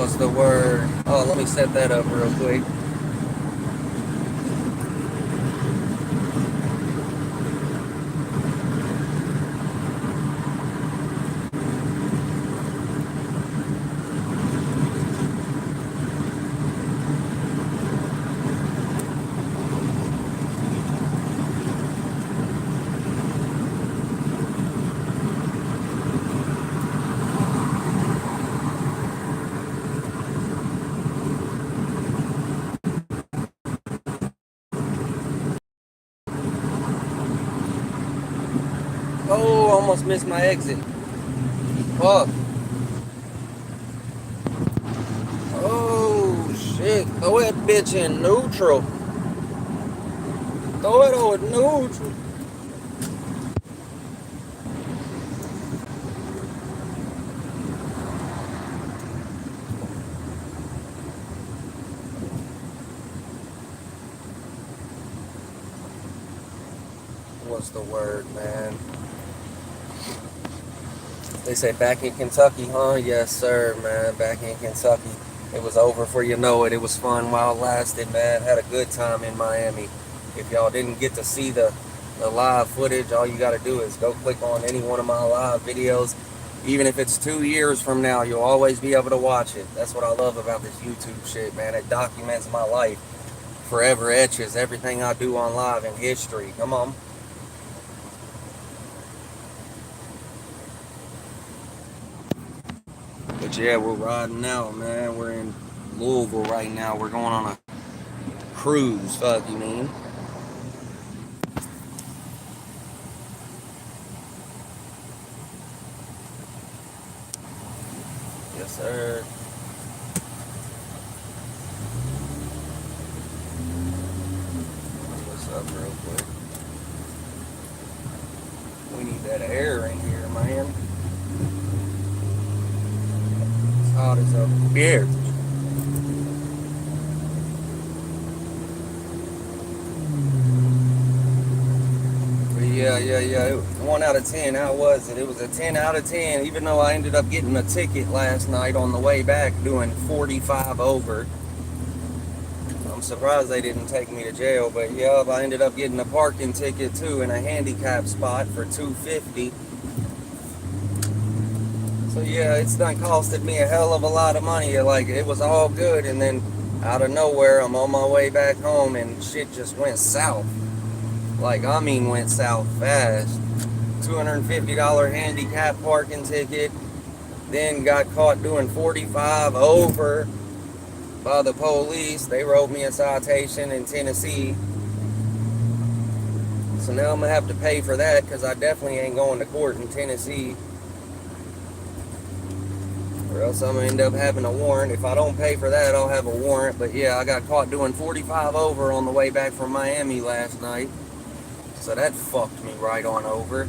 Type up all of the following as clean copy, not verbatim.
What's the word? Oh, let me set that up real quick. Oh, almost missed my exit. Fuck. Oh, shit. Throw that bitch in neutral. Throw it over neutral. What's the word, man? They say back in Kentucky, huh? Yes, sir, man. Back in Kentucky. It was over for you know it. It was fun while it lasted, man. Had a good time in Miami. If y'all didn't get to see the live footage, all you got to do is go click on any one of my live videos. Even if it's 2 years from now, you'll always be able to watch it. That's what I love about this YouTube shit, man. It documents my life. Forever etches everything I do on live in history. Come on. But yeah, we're riding out, man. We're in Louisville right now. We're going on a cruise, fuck you mean. Yes, sir. What's up real quick? We need that air in here, man. It's hot as a beer. Yeah. 1 out of 10. How was it? It was a 10 out of 10, even though I ended up getting a ticket last night on the way back doing 45 over. I'm surprised they didn't take me to jail, but yeah, I ended up getting a parking ticket too in a handicap spot for $250. So yeah, it's done costed me a hell of a lot of money. Like, it was all good, and then out of nowhere, I'm on my way back home, and shit just went south. Like, I mean, went south fast. $250 handicap parking ticket. Then got caught doing 45 over by the police. They wrote me a citation in Tennessee. So now I'm going to have to pay for that because I definitely ain't going to court in Tennessee. Or else I'm going to end up having a warrant. If I don't pay for that, I'll have a warrant. But yeah, I got caught doing 45 over on the way back from Miami last night. So that fucked me right on over.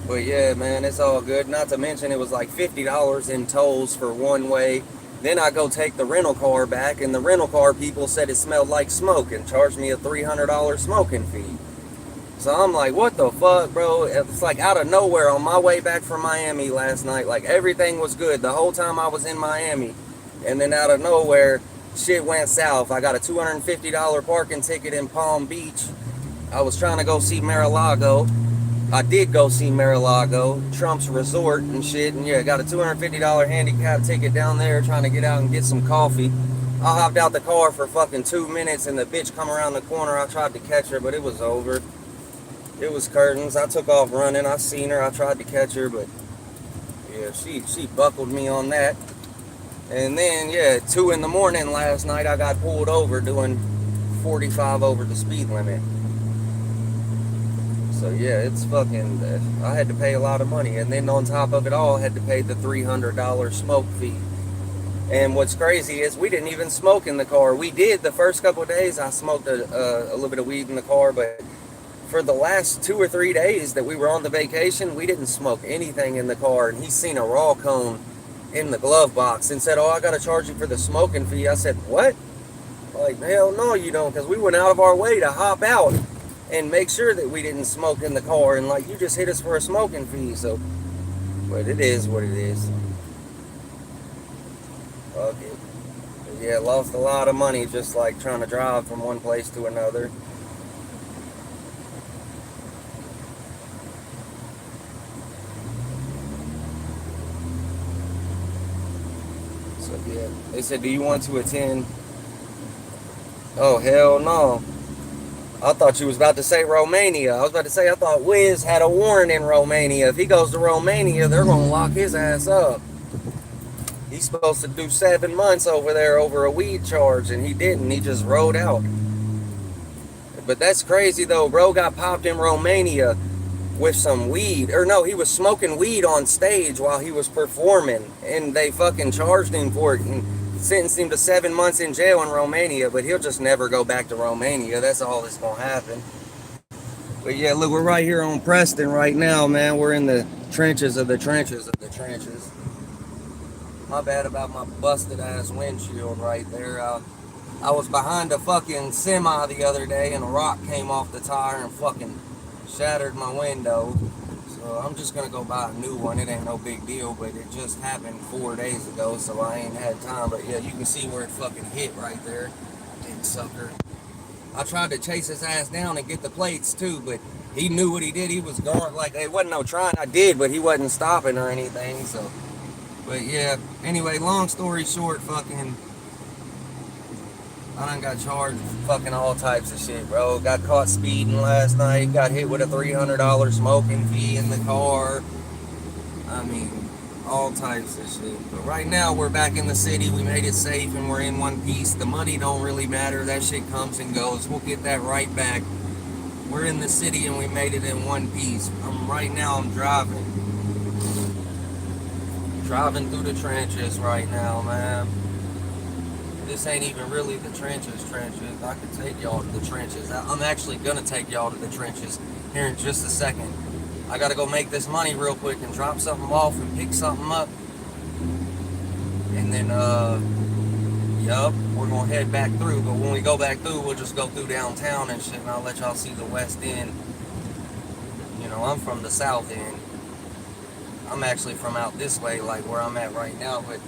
But yeah, man, it's all good. Not to mention it was like $50 in tolls for one way. Then I go take the rental car back, and the rental car people said it smelled like smoke and charged me a $300 smoking fee. So I'm like, what the fuck, bro? It's like out of nowhere on my way back from Miami last night. Like, everything was good the whole time I was in Miami. And then out of nowhere, shit went south. I got a $250 parking ticket in Palm Beach. I was trying to go see Mar-a-Lago. I did go see Mar-a-Lago, Trump's resort and shit. And yeah, got a $250 handicap ticket down there trying to get out and get some coffee. I hopped out the car for fucking 2 minutes and the bitch come around the corner. I tried to catch her, but it was over. It was curtains. I took off running. I seen her. I tried to catch her, but yeah, she buckled me on that. And then, yeah, 2 in the morning last night, I got pulled over doing 45 over the speed limit. So yeah, it's fucking, I had to pay a lot of money. And then on top of it all, I had to pay the $300 smoke fee. And what's crazy is we didn't even smoke in the car. We did the first couple of days. I smoked a little bit of weed in the car, but for the last 2 or 3 days that we were on the vacation, we didn't smoke anything in the car. And he seen a raw cone in the glove box and said, oh, I got to charge you for the smoking fee. I said, what? Like, hell no, you don't, because we went out of our way to hop out and make sure that we didn't smoke in the car. And, like, you just hit us for a smoking fee. So, but it is what it is. fuck it. But yeah, lost a lot of money just like trying to drive from one place to another. So yeah, they said, do you want to attend? Oh, hell no. I thought you was about to say Romania. I was about to say, I thought Wiz had a warrant in Romania. If he goes to Romania, they're going to lock his ass up. He's supposed to do 7 months over there over a weed charge, and he didn't. He just rode out. But that's crazy, though. Bro got popped in Romania with some weed. Or no, he was smoking weed on stage while he was performing, and they fucking charged him for it and sentenced him to 7 months in jail in Romania, but he'll just never go back to Romania. That's all that's going to happen. But yeah, look, we're right here on Preston right now, man. We're in the trenches of the trenches of the trenches. My bad about my busted ass windshield right there. I was behind a fucking semi the other day and a rock came off the tire and fucking shattered my window. So I'm just gonna go buy a new one. It ain't no big deal, but it just happened 4 days ago, so I ain't had time. But yeah, you can see where it fucking hit right there. Dick sucker. I tried to chase his ass down and get the plates too, but he knew what he did. He was going like, it wasn't no trying. I did, but he wasn't stopping or anything, so. But yeah, anyway, long story short, fucking, I done got charged for fucking all types of shit, bro. Got caught speeding last night, got hit with a $300 smoking fee in the car. I mean, all types of shit. But right now, we're back in the city. We made it safe and we're in one piece. The money don't really matter. That shit comes and goes. We'll get that right back. We're in the city and we made it in one piece. Right now, I'm driving. Driving through the trenches right now, man. This ain't even really the trenches. I could take y'all to the trenches. I'm actually gonna take y'all to the trenches here in just a second. I gotta go make this money real quick and drop something off and pick something up. And then, yup, we're gonna head back through. But when we go back through, we'll just go through downtown and shit, and I'll let y'all see the West End. You know, I'm from the South End. I'm actually from out this way, like where I'm at right now, but,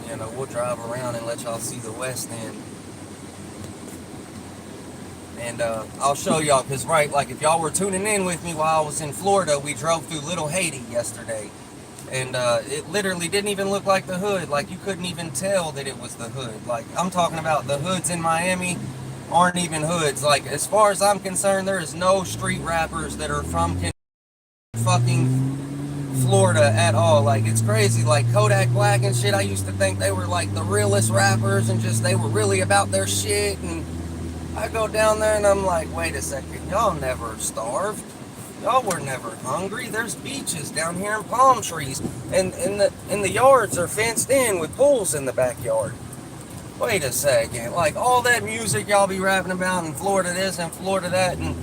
you know, we'll drive around and let y'all see the West End. And I'll show y'all, because, right, like, if y'all were tuning in with me while I was in Florida, we drove through Little Haiti yesterday. And it literally didn't even look like the hood. Like, you couldn't even tell that it was the hood. Like, I'm talking about the hoods in Miami aren't even hoods. Like, as far as I'm concerned, there is no street rappers that are from fucking Florida at all. Like, it's crazy. Like, Kodak Black and shit, I used to think they were like the realest rappers and just they were really about their shit, and I go down there and I'm like, wait a second, y'all never starved, y'all were never hungry. There's beaches down here and palm trees, and the yards are fenced in with pools in the backyard. Wait a second, like all that music y'all be rapping about in Florida this and Florida that, and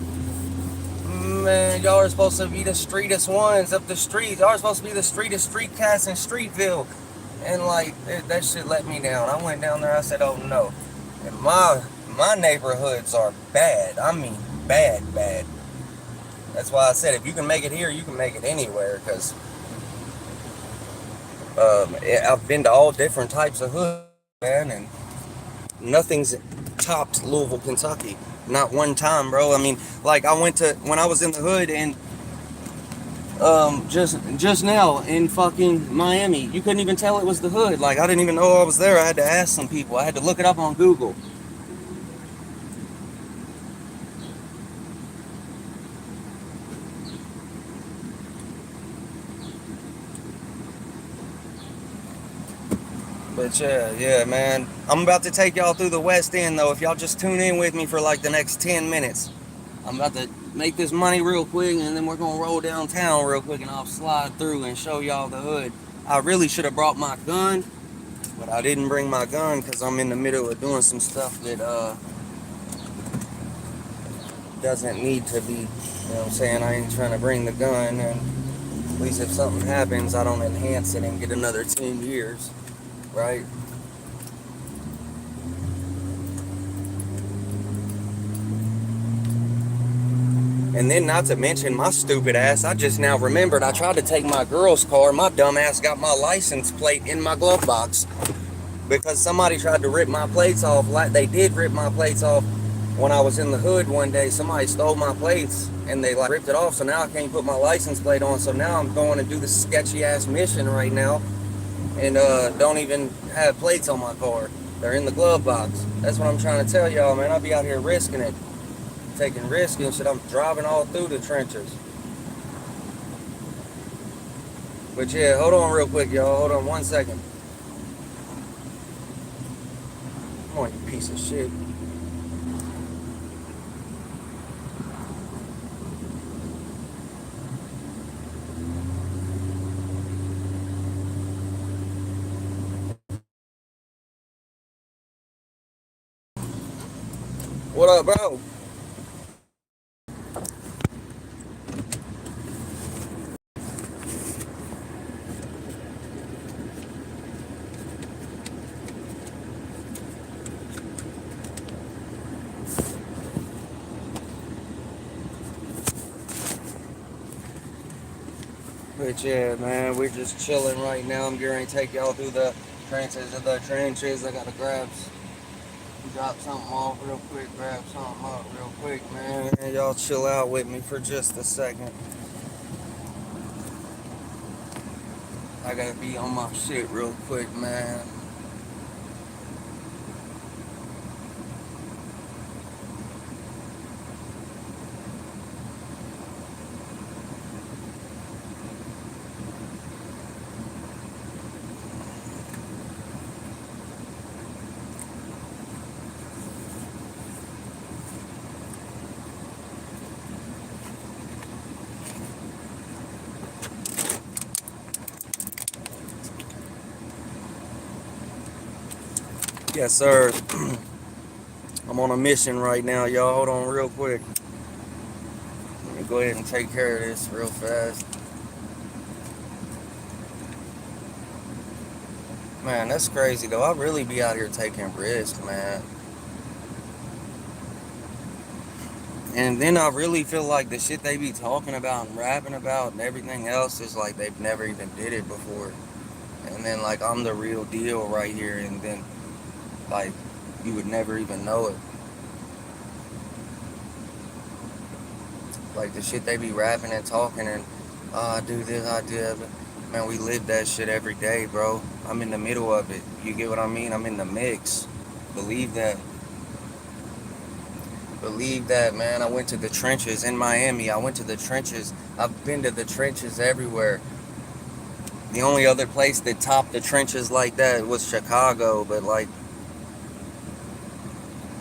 man, y'all are supposed to be the streetest ones up the street. Y'all are supposed to be the streetest street cats in Streetville. And like, that shit let me down. I went down there, I said, oh no. And my neighborhoods are bad. I mean, bad. That's why I said, if you can make it here, you can make it anywhere. Because I've been to all different types of hoods, man, and nothing's topped Louisville, Kentucky. Not one time, bro. I mean, like, when I was in the hood and just now in fucking Miami, you couldn't even tell it was the hood. Like, I didn't even know I was there. I had to ask some people. I had to look it up on Google. But yeah, man. I'm about to take y'all through the West End, though. If y'all just tune in with me for like the next 10 minutes. I'm about to make this money real quick, and then we're going to roll downtown real quick, and I'll slide through and show y'all the hood. I really should have brought my gun, but I didn't bring my gun because I'm in the middle of doing some stuff that doesn't need to be, you know what I'm saying? I ain't trying to bring the gun, and at least if something happens, I don't enhance it and get another 10 years. Right? And then, not to mention my stupid ass, I just now remembered I tried to take my girl's car. My dumb ass got my license plate in my glove box. because somebody tried to rip my plates off. Like they did rip my plates off when I was in the hood one day. Somebody stole my plates and they like ripped it off. So now I can't put my license plate on. So now I'm going to do this sketchy ass mission right now, and don't even have plates on my car. They're in the glove box. That's what I'm trying to tell y'all, man. I'll be out here risking it, taking risks and shit. I'm driving all through the trenches. But yeah, hold on real quick, y'all. Hold on 1 second. Come on, you piece of shit. What up, bro? But yeah, man, we're just chilling right now. I'm going to take y'all through the trenches of the trenches. I gotta drop something off real quick, grab something up real quick, man. And y'all chill out with me for just a second. I gotta be on my shit real quick, man. Yes, sir. I'm on a mission right now, y'all. Hold on real quick. Let me go ahead and take care of this real fast. Man, that's crazy, though. I really be out here taking risks, man. And then I really feel like the shit they be talking about and rapping about and everything else is like they've never even did it before. And then, like, I'm the real deal right here. And then, like, you would never even know it. Like the shit they be rapping and talking and I do this, I do that. Man, we live that shit every day, bro. I'm in the middle of it. You get what I mean? I'm in the mix. Believe that. Believe that, man. I went to the trenches in Miami. I went to the trenches. I've been to the trenches everywhere. The only other place that topped the trenches like that was Chicago, but like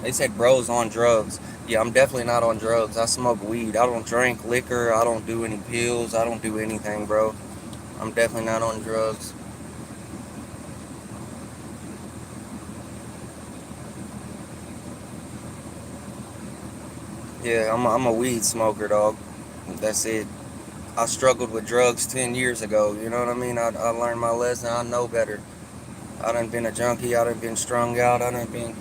they said bros on drugs. Yeah, I'm definitely not on drugs. I smoke weed. I don't drink liquor. I don't do any pills. I don't do anything, bro. I'm definitely not on drugs. Yeah, I'm a weed smoker, dog. That's it. I struggled with drugs 10 years ago. You know what I mean? I learned my lesson. I know better. I done been a junkie. I done been strung out. I done been.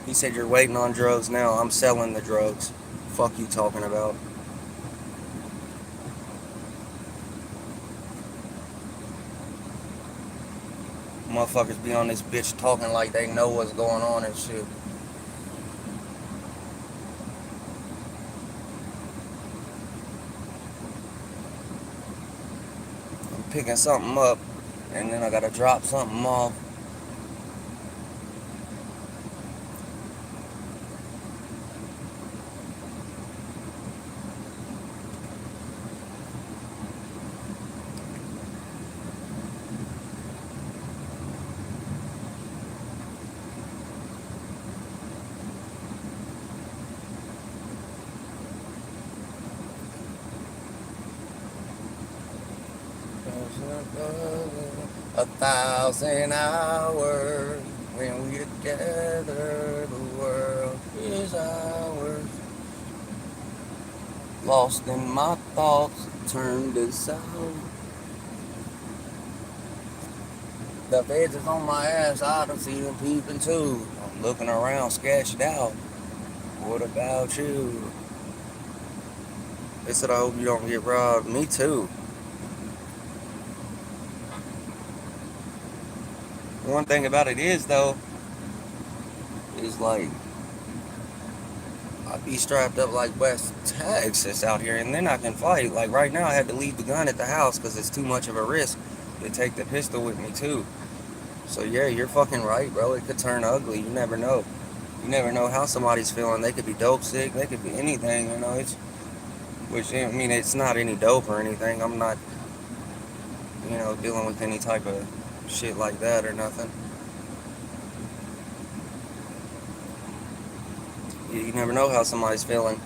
He said, you're waiting on drugs now. I'm selling the drugs. Fuck you talking about. Motherfuckers be on this bitch talking like they know what's going on and shit. I'm picking something up and then I gotta drop something off. 1,000 hours when we together, the world is ours. Lost in my thoughts, turned to sound. The feds is on my ass, I don't see them peeping too. I'm looking around, sketched out. What about you? They said, I hope you don't get robbed. Me too. One thing about it is though, is like I'd be strapped up like West Texas out here, and then I can fight. Like right now, I had to leave the gun at the house because it's too much of a risk to take the pistol with me too. So yeah, you're fucking right, bro. It could turn ugly. You never know. You never know how somebody's feeling. They could be dope sick. They could be anything. You know, which I mean, it's not any dope or anything. I'm not, dealing with any type of shit like that or nothing. You never know how somebody's feeling.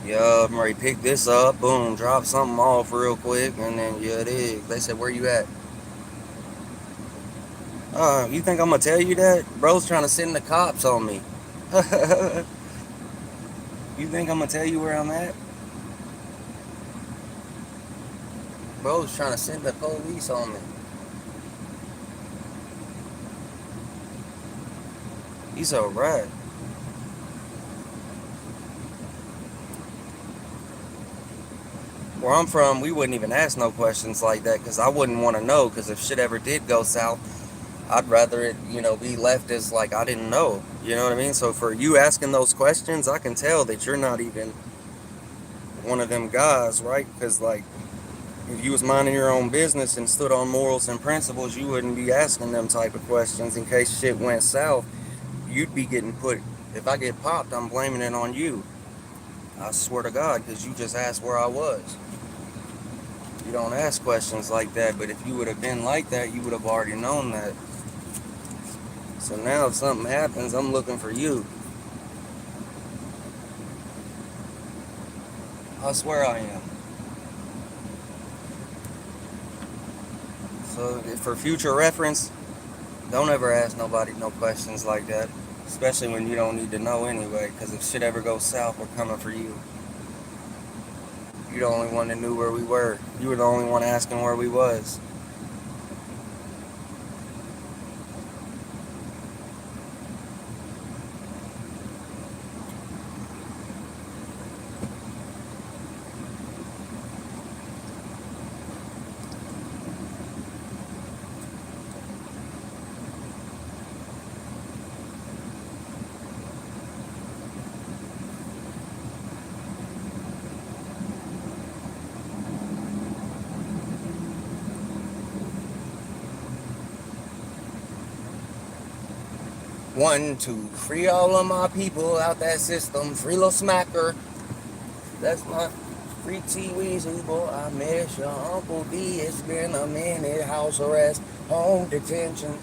Yeah, I'm ready to pick this up, boom, drop something off real quick, and then yeah, it is. They said, where you at? You think I'm gonna tell you that? Bro's trying to send the cops on me. You think I'm gonna tell you where I'm at? Bro's trying to send the police on me. He's a rat. Where I'm from, we wouldn't even ask no questions like that because I wouldn't want to know. Because if shit ever did go south, I'd rather it, be left as like I didn't know. You know what I mean? So for you asking those questions, I can tell that you're not even one of them guys, right? Because like, if you was minding your own business and stood on morals and principles, you wouldn't be asking them type of questions in case shit went south. You'd be getting put. If I get popped, I'm blaming it on you. I swear to God, because you just asked where I was. You don't ask questions like that, but if you would have been like that, you would have already known that. So now if something happens, I'm looking for you. I swear I am. So for future reference, don't ever ask nobody no questions like that. Especially when you don't need to know anyway, because if shit ever goes south, we're coming for you. You're the only one that knew where we were. You were the only one asking where we was. One, two, free all of my people out that system. Free little smacker. That's my free T-Weezy, boy. I miss your Uncle D. It's been a minute. House arrest, home detention.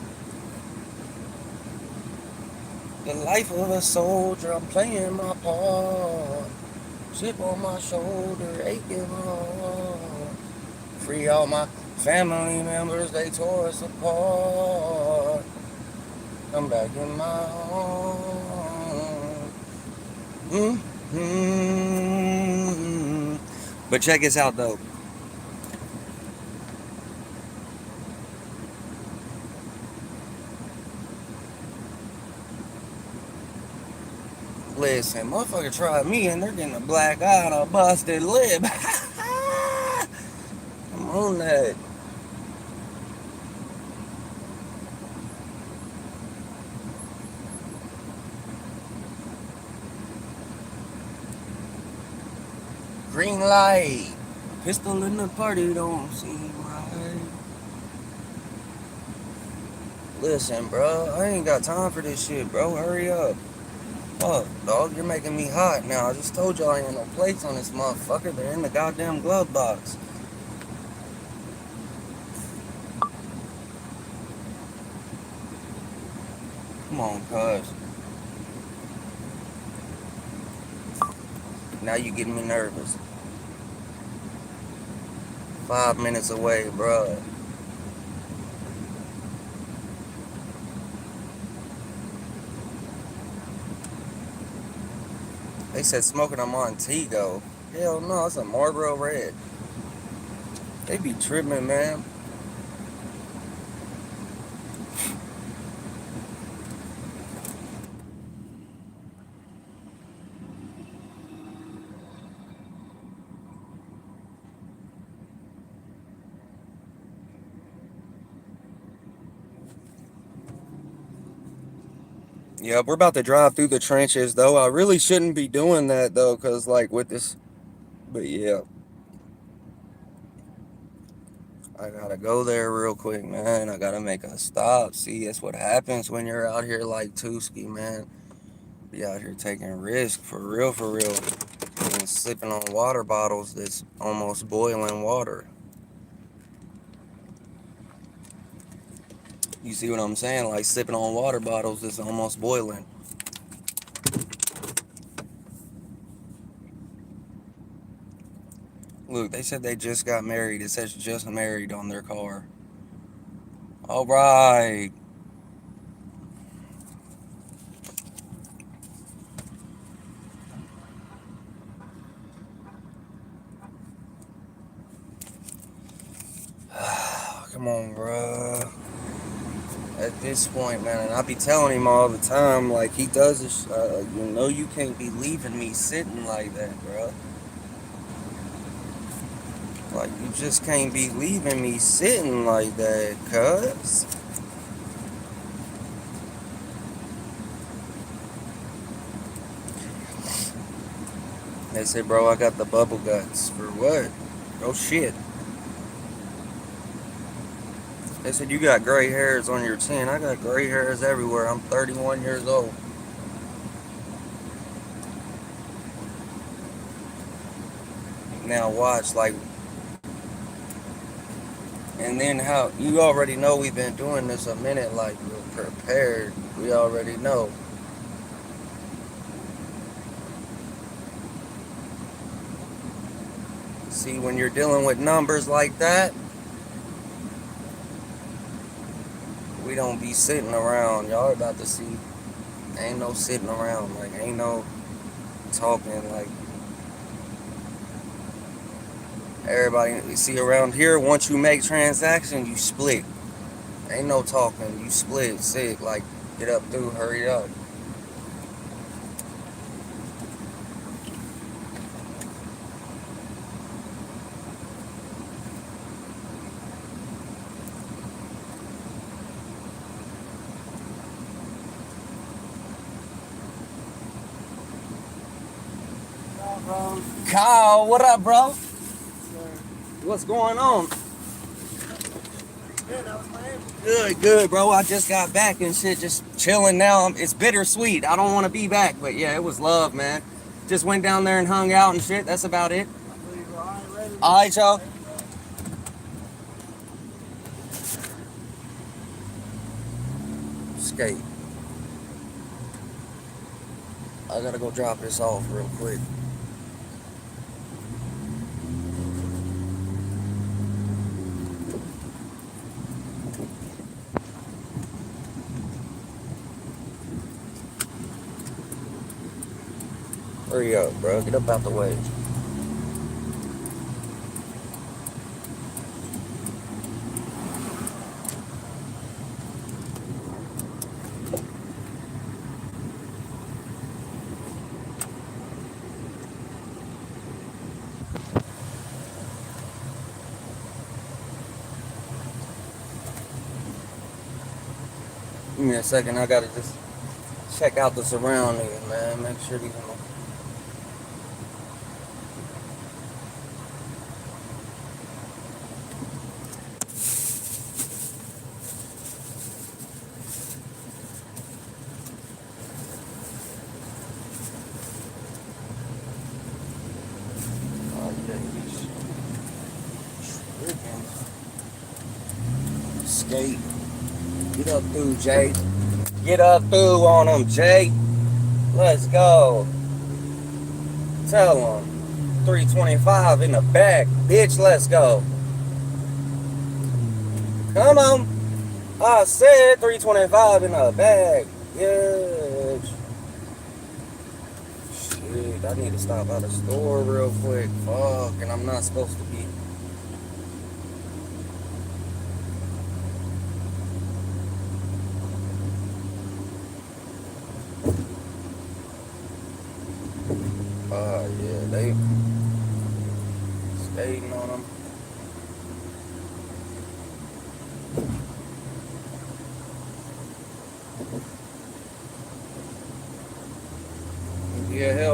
The life of a soldier, I'm playing my part. Chip on my shoulder, aching my heart. Free all my family members, they tore us apart. Come back in my home. Mm-hmm. But check this out though. Listen, motherfucker tried me and they're getting a black eye and a busted lip. I'm on that. Green light. Pistol in the party don't seem right. Listen, bro, I ain't got time for this shit, bro. Hurry up. Fuck, dog, you're making me hot now. I just told y'all I ain't no plates on this motherfucker. They're in the goddamn glove box. Come on, cuz. Now you getting me nervous. 5 minutes away, bro. They said smoking a Montego. Hell no, it's a Marlboro Red. They be tripping, man. Yeah, we're about to drive through the trenches, though. I really shouldn't be doing that, though, because, like, with this. But yeah, I gotta go there real quick, man. I gotta make a stop. See, that's what happens when you're out here like Tuski, man. Be out here taking risk for real, for real. And sipping on water bottles that's almost boiling water. You see what I'm saying? Like sipping on water bottles that's almost boiling. Look, they said they just got married. It says just married on their car. All right. Come on, bruh. At this point, man, and I be telling him all the time, like he does this. You know, you can't be leaving me sitting like that, bruh. Like you just can't be leaving me sitting like that, cuz. They said, bro, I got the bubble guts. For what? Oh shit. They said, you got gray hairs on your chin. I got gray hairs everywhere. I'm 31 years old. Now watch, like, and then how, you already know we've been doing this a minute, like, we're prepared. We already know. See, when you're dealing with numbers like that, we don't be sitting around. Y'all are about to see. Ain't no sitting around. Like, ain't no talking. Like, everybody, you see around here, once you make transaction, you split. Ain't no talking. You split. Sick. Like, get up through. Hurry up. Bro. Kyle, what up, bro? Sir. What's going on? Good, that was Miami. Good, bro. I just got back and shit, just chilling now. It's bittersweet. I don't want to be back, but yeah, it was love, man. Just went down there and hung out and shit. That's about it. I feel you, bro. I ain't ready. All right, y'all. Skate. I gotta go drop this off real quick. Hurry up, bro. Get up out the way. Give me a second. I gotta just check out the surroundings, man. Make sure these. Oh, yeah, he's tripping. Skate. Get up through, Jay. Get up through on them, Jay. Let's go. Tell them. 325 in the back. Bitch, let's go. Come on. I said 325 in the bag. Yeah. Shit, I need to stop by the store real quick. Fuck, and I'm not supposed to be. Yeah, they skating on them.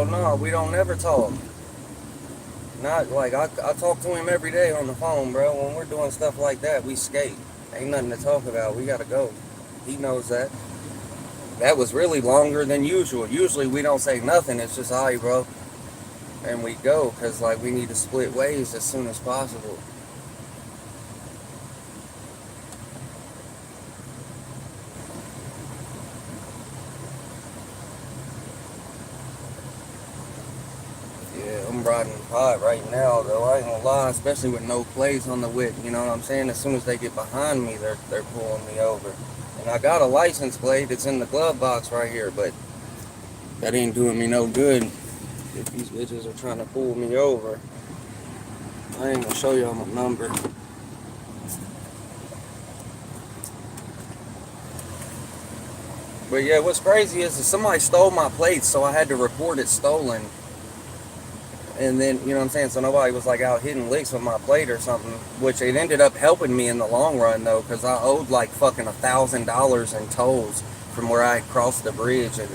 no, we don't never talk. Not like I talk to him every day on the phone, bro. When we're doing stuff like that, we skate. Ain't nothing to talk about. We gotta go. He knows that. That was really longer than usual. Usually we don't say nothing. It's just, alright, bro. And we go, because, like, we need to split ways as soon as possible. Yeah, I'm riding hot right now, though. I ain't gonna lie, especially with no plates on the whip. You know what I'm saying? As soon as they get behind me, they're pulling me over. And I got a license plate. It's in the glove box right here, but that ain't doing me no good if these bitches are trying to pull me over. I ain't gonna show y'all my number. But yeah, what's crazy is that somebody stole my plates, so I had to report it stolen. And then, you know what I'm saying? So nobody was like out hitting licks with my plate or something, which it ended up helping me in the long run though, because I owed like fucking $1,000 in tolls from where I had crossed the bridge and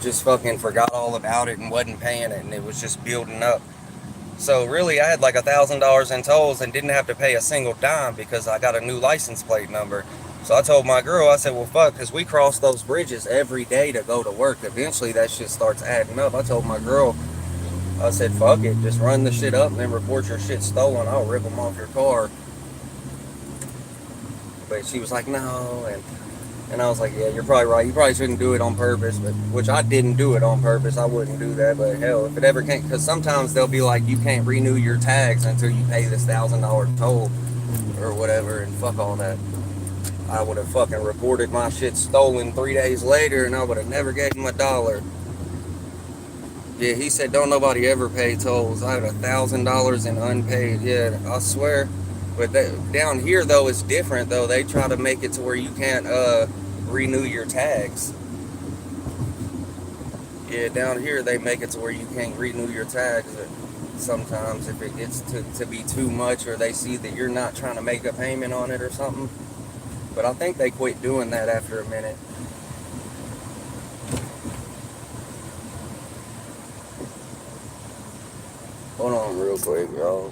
just fucking forgot all about it and wasn't paying it, and it was just building up. So really, I had like $1,000 in tolls and didn't have to pay a single dime because I got a new license plate number. So I told my girl, I said, well, fuck, because we cross those bridges every day to go to work. Eventually, that shit starts adding up. I told my girl, I said, fuck it, just run the shit up and then report your shit stolen. I'll rip them off your car. But she was like, no, and I was like, yeah, you're probably right. You probably shouldn't do it on purpose, but which I didn't do it on purpose. I wouldn't do that, but hell, if it ever can't, because sometimes they'll be like, you can't renew your tags until you pay this $1,000 toll or whatever, and fuck all that. I would have fucking reported my shit stolen 3 days later, and I would have never gave him $1. Yeah, he said don't nobody ever pay tolls. I had $1,000 in unpaid. Yeah, I swear. But down here though, it's different though. They try to make it to where you can't renew your tags. Yeah, down here they make it to where you can't renew your tags. Sometimes if it gets to be too much, or they see that you're not trying to make a payment on it or something. But I think they quit doing that after a minute. Hold on real quick, y'all.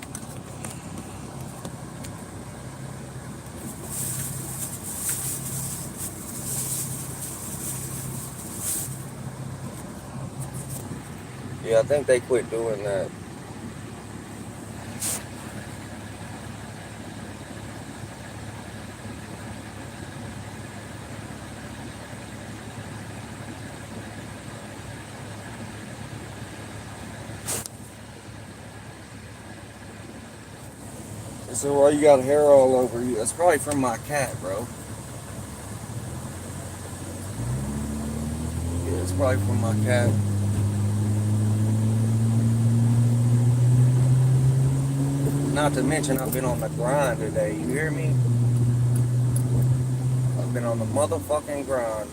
Yeah, I think they quit doing that. So why you got hair all over you? That's probably from my cat, bro. Yeah, it's probably from my cat. Not to mention, I've been on the grind today. You hear me? I've been on the motherfucking grind.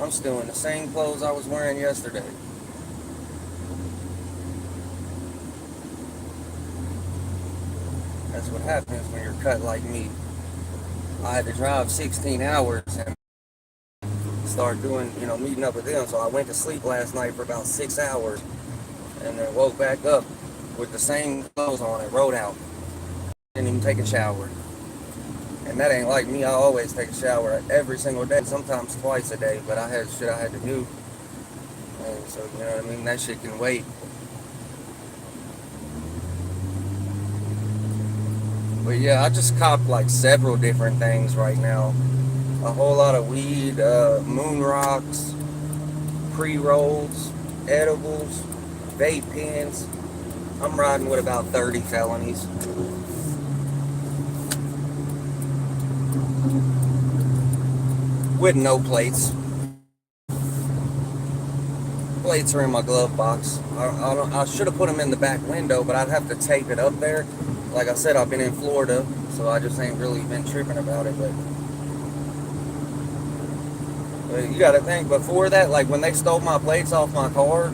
I'm still in the same clothes I was wearing yesterday. That's what happens when you're cut like me. I had to drive 16 hours and start doing, meeting up with them. So I went to sleep last night for about 6 hours and then woke back up with the same clothes on and rode out. Didn't even take a shower. And that ain't like me. I always take a shower every single day, sometimes twice a day, but I had shit I had to do. And so, you know what I mean? That shit can wait. But yeah, I just copped like several different things right now. A whole lot of weed, moon rocks, pre-rolls, edibles, vape pens. I'm riding with about 30 felonies. With no plates. Plates are in my glove box. I should have put them in the back window, but I'd have to tape it up there. Like I said, I've been in Florida, so I just ain't really been tripping about it. But you got to think, before that, like when they stole my plates off my car,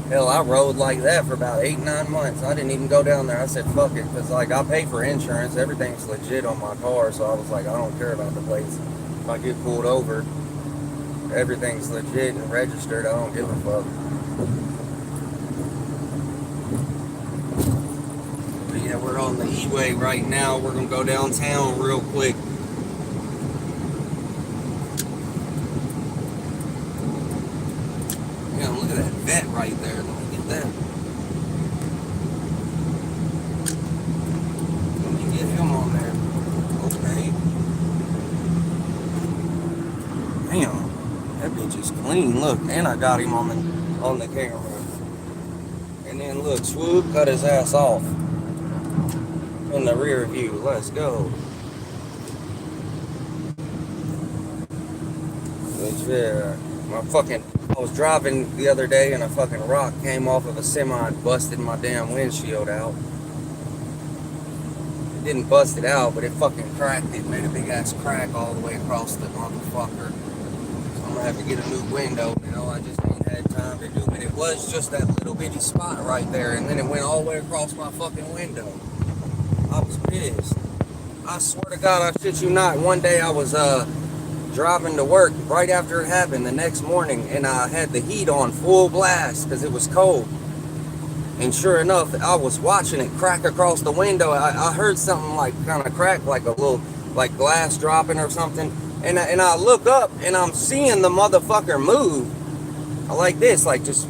hell, I rode like that for about 8-9 months. I didn't even go down there. I said, fuck it, because like I pay for insurance. Everything's legit on my car, so I was like, I don't care about the plates. If I get pulled over, everything's legit and registered. I don't give a fuck. on the E-way right now. We're gonna go downtown real quick. Yeah, look at that vet right there. Let me get that. Let me get him on there. Okay. Damn, that bitch is clean. Look, and I got him on the camera. And then look, swoop, cut his ass off in the rear view. Let's go. But yeah, I was driving the other day and a fucking rock came off of a semi and busted my damn windshield out. It didn't bust it out, but it fucking cracked it. Made a big ass crack all the way across the motherfucker. So I'm gonna have to get a new window now. I just ain't had time to do it. It was just that little bitty spot right there, and then it went all the way across my fucking window. I was pissed. I swear to God, I shit you not. One day I was driving to work right after it happened the next morning, and I had the heat on full blast because it was cold. And sure enough, I was watching it crack across the window. I heard something like kind of crack, like a little like glass dropping or something. And I look up and I'm seeing the motherfucker move. I like this, like just,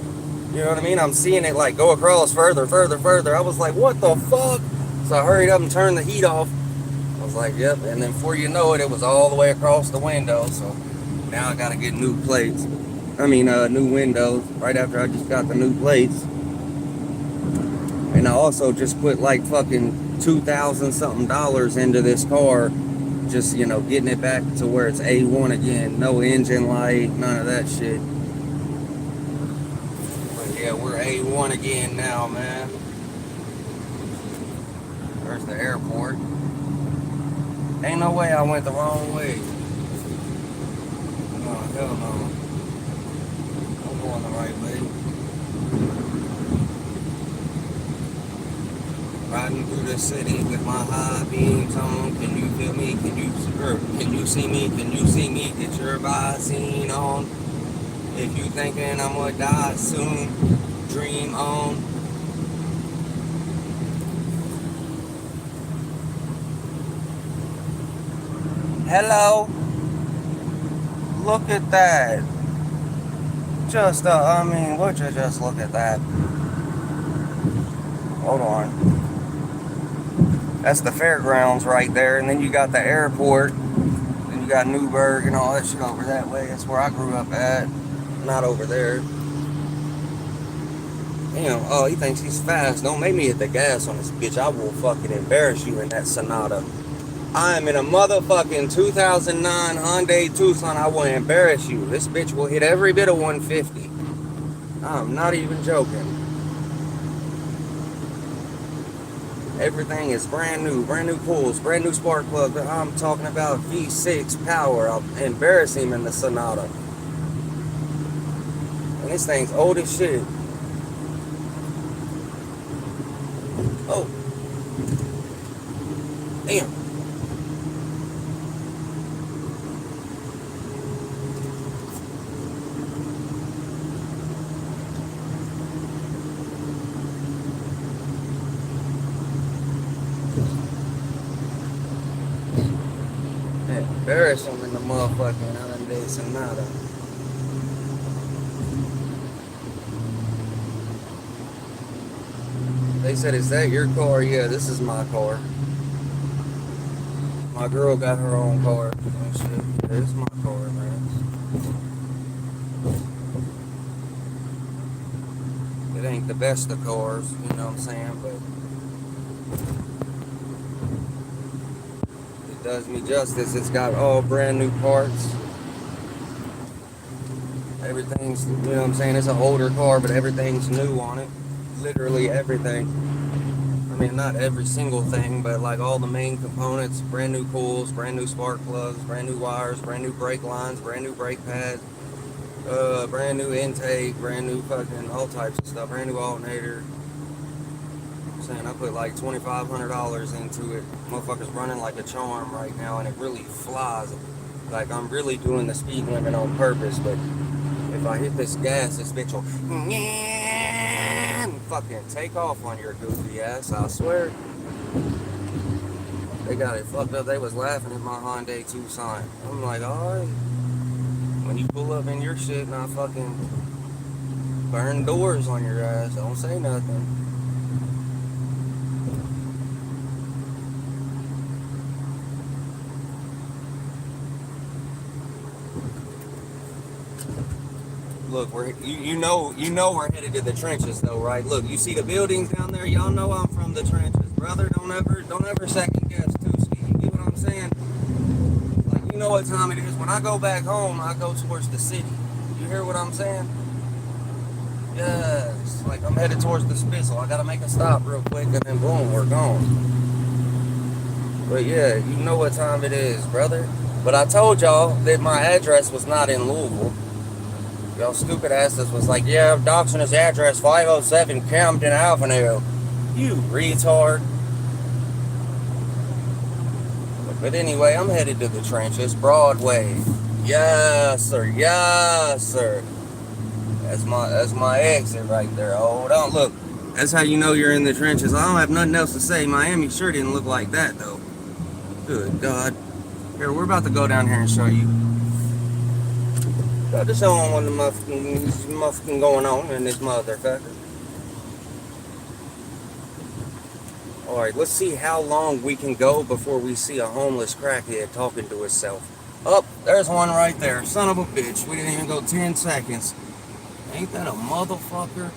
you know what I mean? I'm seeing it like go across further. I was like, what the fuck? So I hurried up and turned the heat off. I was like, yep. And then before you know it, it was all the way across the window. So now I gotta get new plates. New windows right after I just got the new plates. And I also just put like fucking $2,000 something into this car. Just, you know, getting it back to where it's A1 again. No engine light, none of that shit. But yeah, we're A1 again now, man. There's the airport. Ain't no way I went the wrong way. No, hell no. I'm going the right way. Riding through the city with my high beams on. Can you feel me? Can you see me? Can you see me? Get your Visine on. If you thinking I'm gonna die soon, dream on. Hello. Look at that. Would you just look at that? Hold on. That's the fairgrounds right there, and then you got the airport, then you got Newburgh and all that shit over that way. That's where I grew up at, not over there. Damn, oh, he thinks he's fast. Don't make me hit the gas on this bitch. I will fucking embarrass you in that Sonata. I am in a motherfucking 2009 Hyundai Tucson. I will embarrass you. This bitch will hit every bit of 150. I'm not even joking. Everything is brand new pulls, brand new spark plugs. I'm talking about V6 power. I'll embarrass him in the Sonata. And this thing's old as shit. Oh. Damn. Embarrass him in the motherfucking Hyundai Sonata. They said, is that your car? Yeah, this is my car. My girl got her own car. And shit. This is my car, man. It ain't the best of cars, you know what I'm saying, but does me justice. It's got all brand new parts. Everything's, you know what I'm saying, it's an older car, but everything's new on it. Literally everything. I mean, not every single thing, but like all the main components. Brand new pulls, brand new spark plugs, brand new wires, brand new brake lines, brand new brake pads, brand new intake, brand new fucking all types of stuff, brand new alternator. Saying I put like $2,500 into it. Motherfucker's running like a charm right now, and it really flies. Like I'm really doing the speed limit on purpose, but if I hit this gas, this bitch will fucking take off on your goofy ass, I swear. They got it fucked up. They was laughing at my Hyundai Tucson. I'm like, alright. When you pull up in your shit and I fucking burn doors on your ass, don't say nothing. Look, you know we're headed to the trenches though, right? Look, you see the buildings down there. Y'all know I'm from the trenches, brother. Don't ever second guess Tuski. You get what I'm saying? Like, you know what time it is. When I go back home, I go towards the city. You hear what I'm saying? Yes. Like, I'm headed towards the Spizzle. I gotta make a stop real quick, and then boom, we're gone. But yeah, you know what time it is, brother. But I told y'all that my address was not in Louisville. Y'all stupid asses was like, yeah, doxing his address, 507 Camden Avenue. You retard. But anyway, I'm headed to the trenches, Broadway. Yes, sir. Yes, sir. That's my exit right there. Hold on, look. That's how you know you're in the trenches. I don't have nothing else to say. Miami sure didn't look like that, though. Good God. Here, we're about to go down here and show you. Got to show them what the muffin going on in this motherfucker. Alright, let's see how long we can go before we see a homeless crackhead talking to himself. Oh, there's one right there. Son of a bitch. We didn't even go 10 seconds. Ain't that a motherfucker?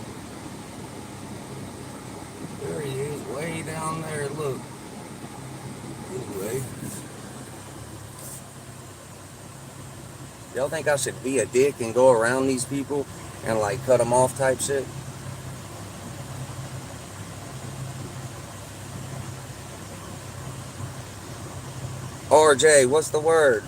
There he is, way down there. Look. Anyway. Y'all think I should be a dick and go around these people and like cut them off type shit? RJ, what's the word?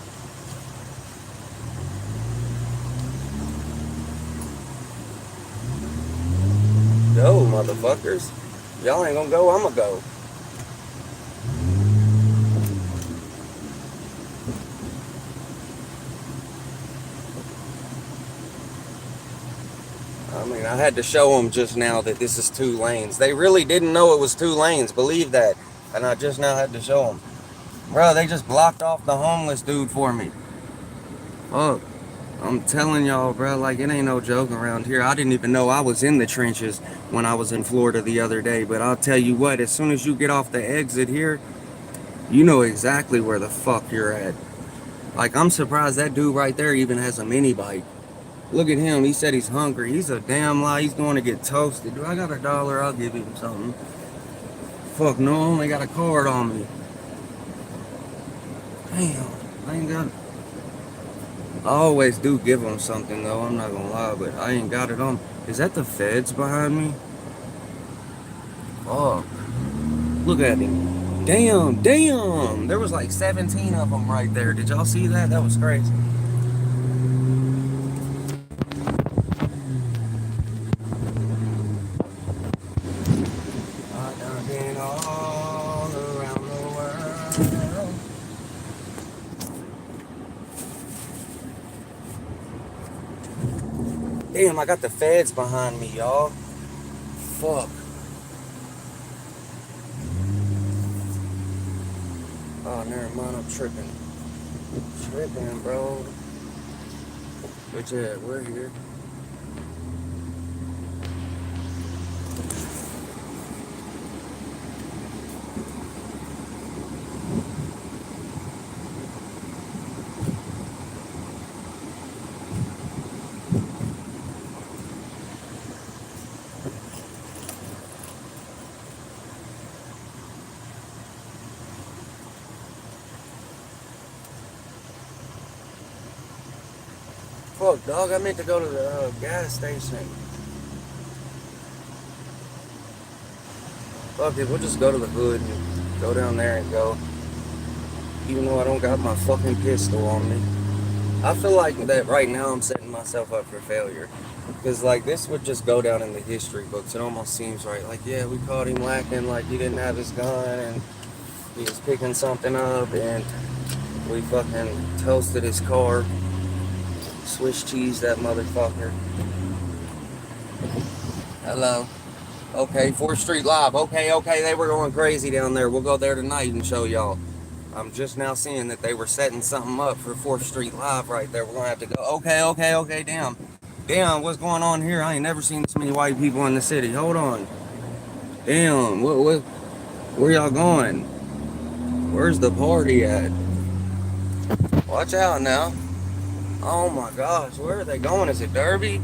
Go, motherfuckers. Y'all ain't gonna go, I'ma go. I mean, I had to show them just now that this is 2 lanes. They really didn't know it was 2 lanes, believe that. And I just now had to show them. Bro, they just blocked off the homeless dude for me. Fuck. I'm telling y'all, bro, like, it ain't no joke around here. I didn't even know I was in the trenches when I was in Florida the other day. But I'll tell you what, as soon as you get off the exit here, you know exactly where the fuck you're at. Like, I'm surprised that dude right there even has a mini bike. Look at him. He said he's hungry. He's a damn lie. He's going to get toasted. Do I got $1? I'll give him something. Fuck no, I only got a card on me. Damn, I ain't got... I always do give them something though, I'm not gonna lie, but I ain't got it on. Is that the feds behind me? Fuck. Look at him. Damn, damn. There was like 17 of them right there. Did y'all see that? That was crazy. I done been all around the world. Damn, I got the feds behind me, y'all. Fuck. Oh, never mind, I'm tripping. Tripping, bro. But yeah, we're here. Fuck, dog, I meant to go to the gas station. Fuck it, we'll just go to the hood and go down there and go. Even though I don't got my fucking pistol on me. I feel like that right now I'm setting myself up for failure. Because, like, this would just go down in the history books. It almost seems right. Like, yeah, we caught him lacking, like, he didn't have his gun, and he was picking something up, and we fucking toasted his car. Swiss cheese that motherfucker. Hello. Okay, 4th Street Live. Okay, they were going crazy down there. We'll go there tonight and show y'all. I'm just now seeing that they were setting something up for 4th Street Live right there. We're gonna have to go. Okay, damn. Damn, what's going on here? I ain't never seen this many white people in the city. Hold on. Damn, where y'all going? Where's the party at? Watch out now. Oh my gosh, where are they going? Is it Derby?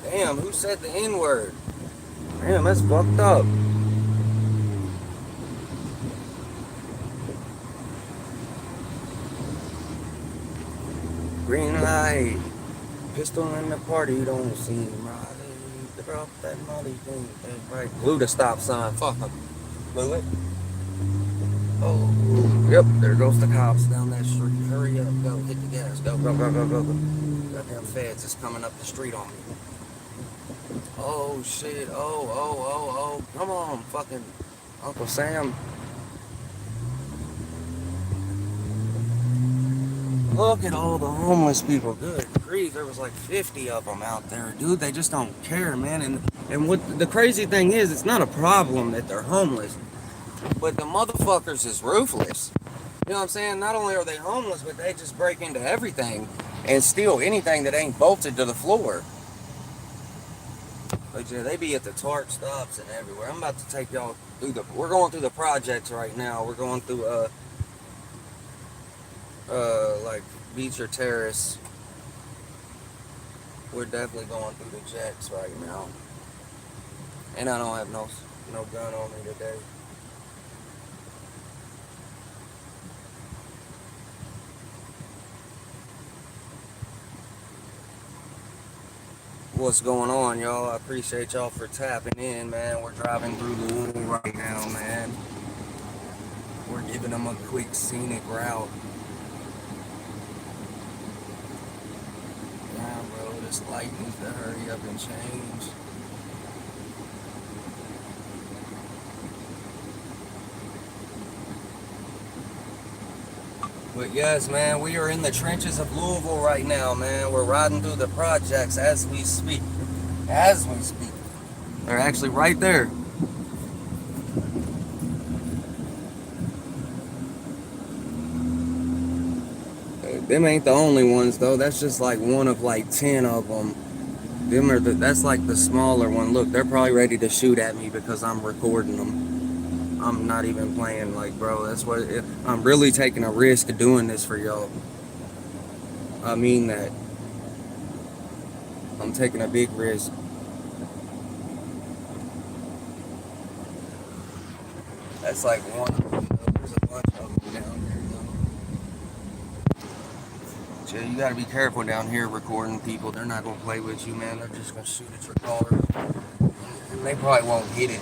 Damn, who said the N-word? Damn, that's fucked up. Green light. Pistol in the party don't seem right. Drop that money thing. Right. Blew the stop sign. Fuck them. Blew it. Oh, yep. There goes the cops down that street. Hurry up. Go. Hit the gas. Go. Goddamn feds is coming up the street on me. Oh, shit. Oh. Come on, fucking Uncle Sam. Look at all the homeless people. Good grief, there was like 50 of them out there, dude. They just don't care, man. And what the crazy thing is, it's not a problem that they're homeless, but the motherfuckers is ruthless. You know what I'm saying? Not only are they homeless, but they just break into everything and steal anything that ain't bolted to the floor. But yeah, they be at the TARP stops and everywhere. I'm about to take y'all through we're going through the projects right now. We're going through like Beach or Terrace. We're definitely going through the jacks right now. And I don't have no gun on me today. What's going on, y'all? I appreciate y'all for tapping in, man. We're driving through Louisville right now, man. We're giving them a quick scenic route. Yeah, bro, this light needs to hurry up and change. But yes, man, we are in the trenches of Louisville right now, man. We're riding through the projects as we speak. As we speak. They're actually right there. Them ain't the only ones, though. That's just like one of like 10 of them. That's like the smaller one. Look, they're probably ready to shoot at me because I'm recording them. I'm not even playing, like, bro. I'm really taking a risk of doing this for y'all. I mean that. I'm taking a big risk. That's like one of them. There's a bunch of them down here, though. So you gotta be careful down here recording people. They're not gonna play with you, man. They're just gonna shoot at your car. And they probably won't hit it,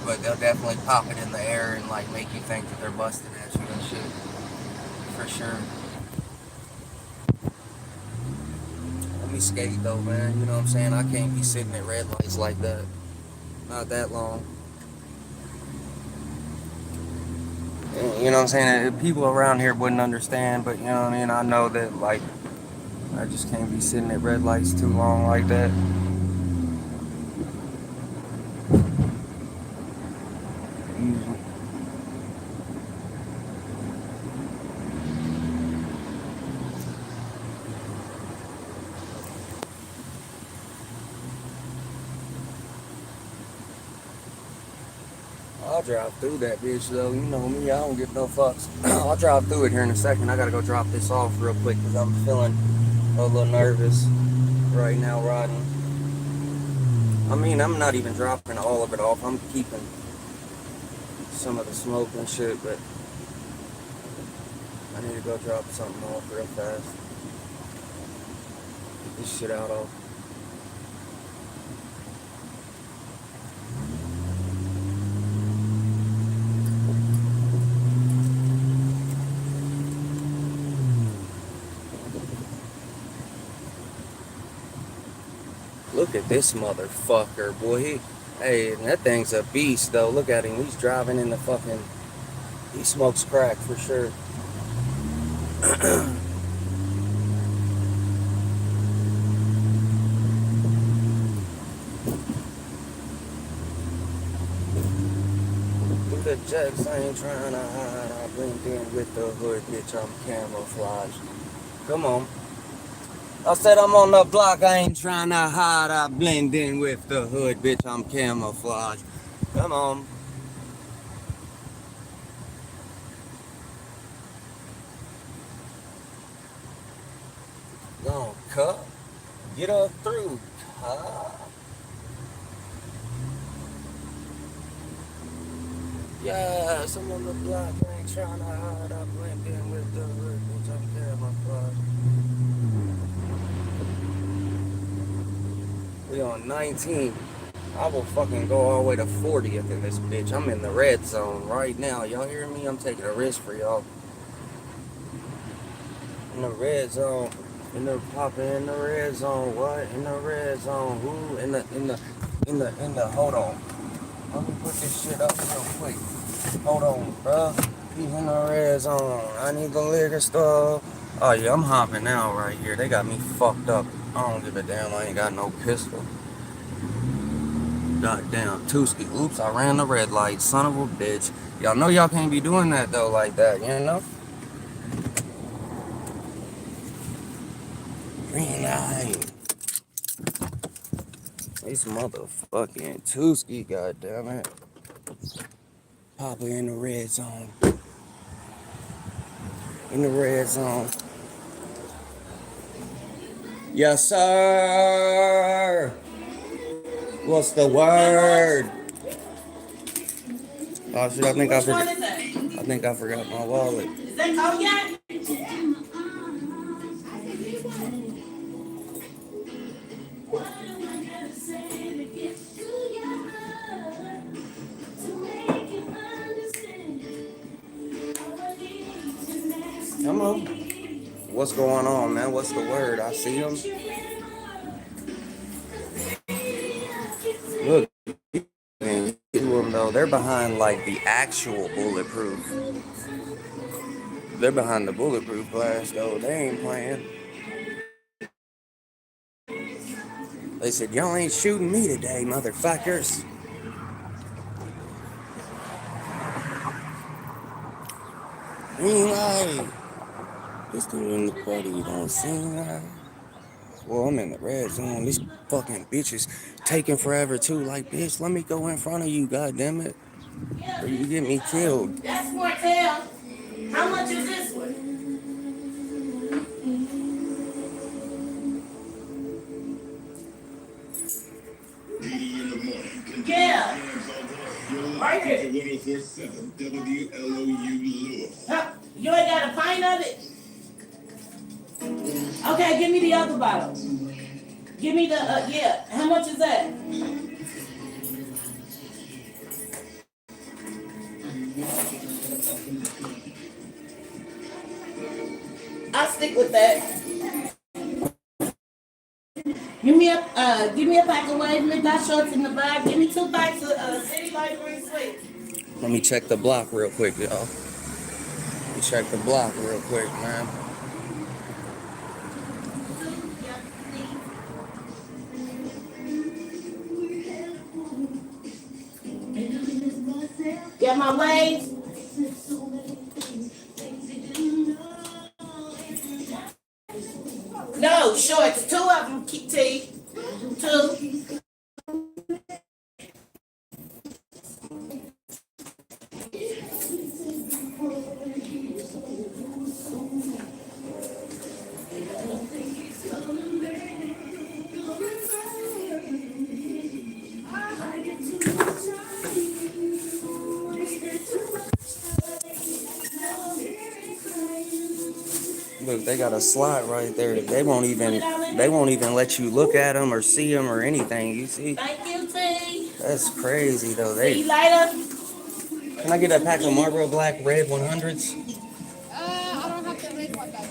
but they'll definitely pop it in the air and like make you think that they're busting at you and shit. For sure. Let me skate though, man. You know what I'm saying? I can't be sitting at red lights like that. Not that long. You know what I'm saying? People around here wouldn't understand, but you know what I mean? I know that, like, I just can't be sitting at red lights too long like that. I'll drive through that bitch though. You know me, I don't give no fucks. I'll drive through it here in a second. I gotta go drop this off real quick because I'm feeling a little nervous right now riding. I mean, I'm not even dropping all of it off. I'm keeping some of the smoke and shit, but I need to go drop something off real fast. Get this shit out of. Look at this motherfucker, boy. Hey, that thing's a beast, though. Look at him. He's driving in the fucking... He smokes crack, for sure. Jets, I ain't trying to hide. I blend in with the hood, bitch. I'm camouflage. Come on. I said I'm on the block. I ain't trying to hide. I blend in with the hood, bitch. I'm camouflage. Come on. Go on, cut. Get up through. Yes, I'm on the block. I ain't trying to hide. I blend in with the hood, bitch. I'm camouflage. We on 19. I will fucking go all the way to 40th in this bitch. I'm in the red zone right now. Y'all hear me? I'm taking a risk for y'all. In the red zone. In the popping in the red zone. What? In the red zone. Who? In the hold on. Let me put this shit up real quick. Hold on, bro. He's in the red zone. I need the liquor store. Oh yeah, I'm hopping out right here. They got me fucked up. I don't give a damn. I ain't got no pistol. Goddamn, Tuski. Oops, I ran the red light. Son of a bitch. Y'all know y'all can't be doing that though like that, you know? Green light. This motherfucking Tuski, goddammit. Papa in the red zone. In the red zone. Yes, sir. What's the word? Oh shit, I think I forgot my wallet. Is that cognac? Come on. What's going on, man? What's the word? I see him. Look, them though, they're behind like the actual bulletproof. They're behind the bulletproof glass though. They ain't playing. They said, y'all ain't shooting me today, motherfuckers. Green light. This dude in the party, you don't see that. Well, I'm in the red zone. These fucking bitches taking forever too. Like, bitch, let me go in front of you, goddammit. Or you get me killed. That's Martell. How much is this one? Yeah. Right here. Huh? You ain't got a pint of it? Okay, give me the other bottle. Give me the, yeah. How much is that? I'll stick with that. Give me a pack of Wave Midnight shorts in the bag. Give me 2 packs of City Light Green Sweet. Let me check the block real quick, y'all. Let me check the block real quick, man. Get my waves. No, shorts. 2 of them, T. 2. Look, they got a slot right there. They won't even let you look at them or see them or anything. You see? Thank you, T. That's crazy though. See you later. Can I get a pack of Marlboro Black Red 100s? I don't have the red one though.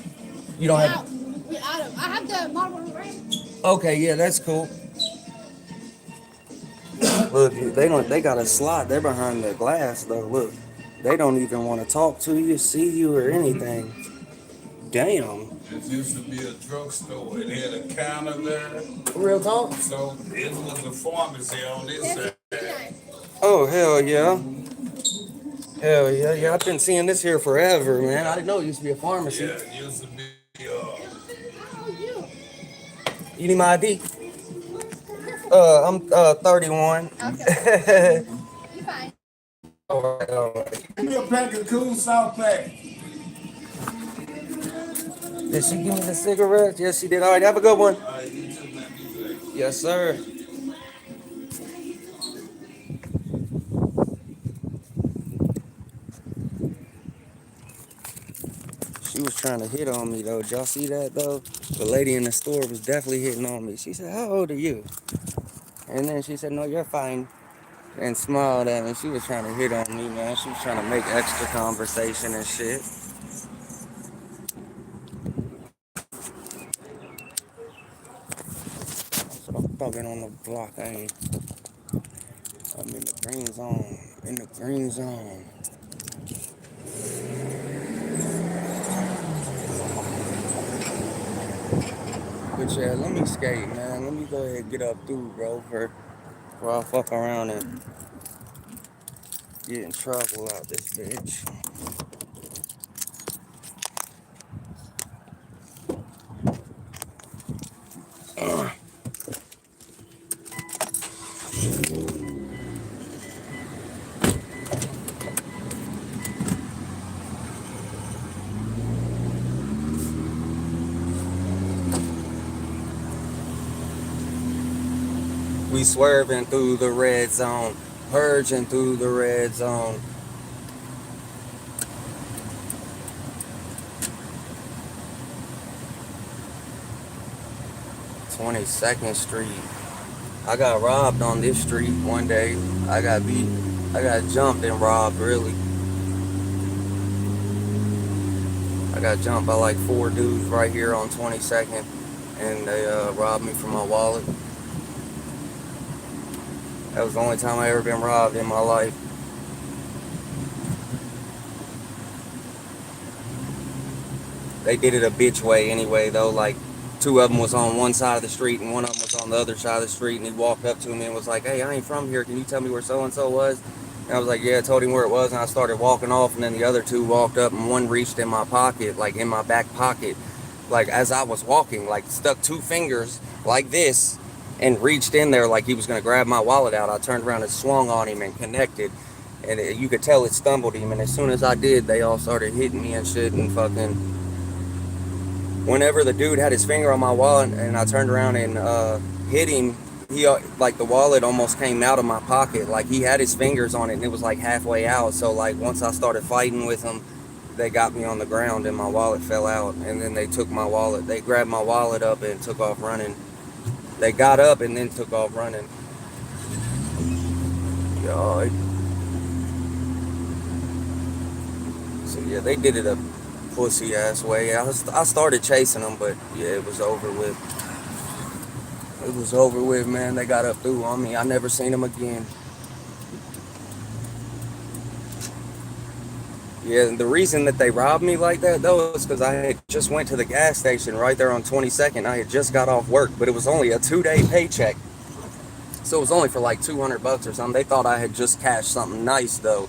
You don't have? I have the Marlboro Red. Okay, yeah, that's cool. Look, they got a slot. They're behind the glass though. Look, they don't even want to talk to you, see you, or anything. Damn. It used to be a drugstore. It had a counter there. Real talk? So it was a pharmacy on this side. Oh, hell yeah. Hell yeah, yeah. I've been seeing this here forever, man. I didn't know it used to be a pharmacy. Yeah, it used to be, How old you? You need my ID? I'm 31. Okay. You fine. All right, all right. give me a pack of cool South Pack. Did she give me the cigarettes? Yes, she did. All right, have a good one. All right, you too, man. Be safe. Yes, sir. She was trying to hit on me though. Did y'all see that though? The lady in the store was definitely hitting on me. She said, "How old are you?" And then she said, "No, you're fine." And smiled at me. She was trying to hit on me, man. She was trying to make extra conversation and shit. So I'm fucking on the block. I'm in the green zone. In the green zone. But yeah, let me skate, man. Let me go ahead and get up through, bro, before I fuck around and get in trouble out this bitch. We swerving through the red zone, purging through the red zone. 22nd Street. I got robbed on this street one day. I got beat. I got jumped and robbed, really. I got jumped by like 4 dudes right here on 22nd, and they robbed me for my wallet. That was the only time I ever been robbed in my life. They did it a bitch way anyway, though. Like, 2 of them was on one side of the street and one of them was on the other side of the street, and he walked up to me and was like, "Hey, I ain't from here. Can you tell me where so-and-so was?" And I was like, "Yeah," I told him where it was, and I started walking off, and then the other 2 walked up, and one reached in my pocket, like in my back pocket, like as I was walking, like stuck 2 fingers like this and reached in there like he was going to grab my wallet out. I turned around and swung on him and connected, and you could tell it stumbled him, and as soon as I did, they all started hitting me and shit, and fucking whenever the dude had his finger on my wallet and I turned around and hit him, he like the wallet almost came out of my pocket. Like he had his fingers on it and it was like halfway out. So like once I started fighting with him, they got me on the ground and my wallet fell out. And then they took my wallet. They grabbed my wallet up and took off running. They got up and then took off running. God. So yeah, they did it a pussy ass way. I started chasing them, but yeah, it was over with. It was over with, man. They got up through on me. I never seen them again. Yeah, and the reason that they robbed me like that though is because I had just went to the gas station right there on 22nd. I had just got off work, but it was only a 2-day paycheck, so it was only for like $200 or something. They thought I had just cashed something nice though.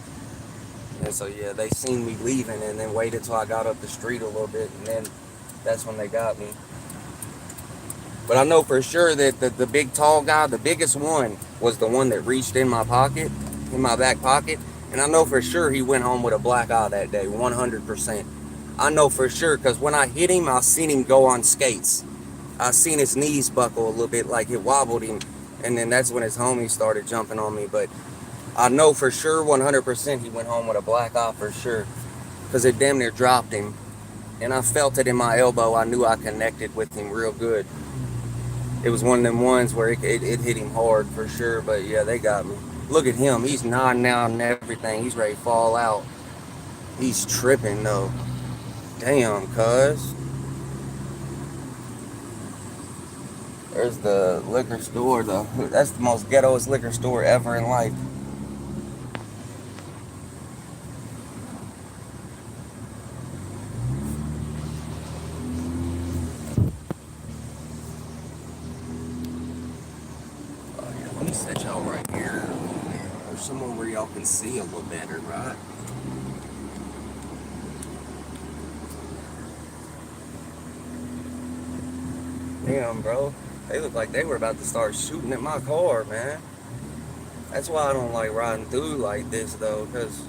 And so yeah, they seen me leaving and then waited till I got up the street a little bit, and then that's when they got me. But I know for sure that the big tall guy, the biggest one, was the one that reached in my pocket, in my back pocket. And I know for sure he went home with a black eye that day, 100%. I know for sure because when I hit him, I seen him go on skates. I seen his knees buckle a little bit, like it wobbled him. And then that's when his homies started jumping on me. But I know for sure 100% he went home with a black eye for sure, because it damn near dropped him. And I felt it in my elbow. I knew I connected with him real good. It was one of them ones where it hit him hard for sure. But yeah, they got me. Look at him. He's nodding out and everything. He's ready to fall out. He's tripping though. Damn, cuz. There's the liquor store. That's the most ghettoest liquor store ever in life. Let me set y'all right here. There's somewhere where y'all can see a little better, right? Damn, bro. They look like they were about to start shooting at my car, man. That's why I don't like riding through like this, though, because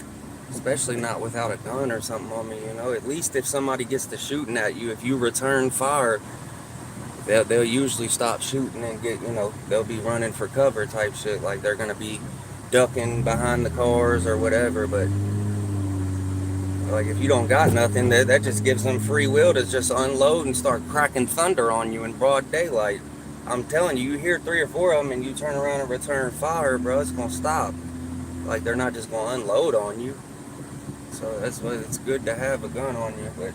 especially not without a gun or something on me, you know. At least if somebody gets to shooting at you, if you return fire, they'll usually stop shooting and get, you know, they'll be running for cover type shit. Like they're going to be ducking behind the cars or whatever, but like if you don't got nothing, that just gives them free will to just unload and start cracking thunder on you in broad daylight. I'm telling you, you hear 3 or 4 of them and you turn around and return fire, bro, it's gonna stop. Like they're not just gonna unload on you. So that's why it's good to have a gun on you, but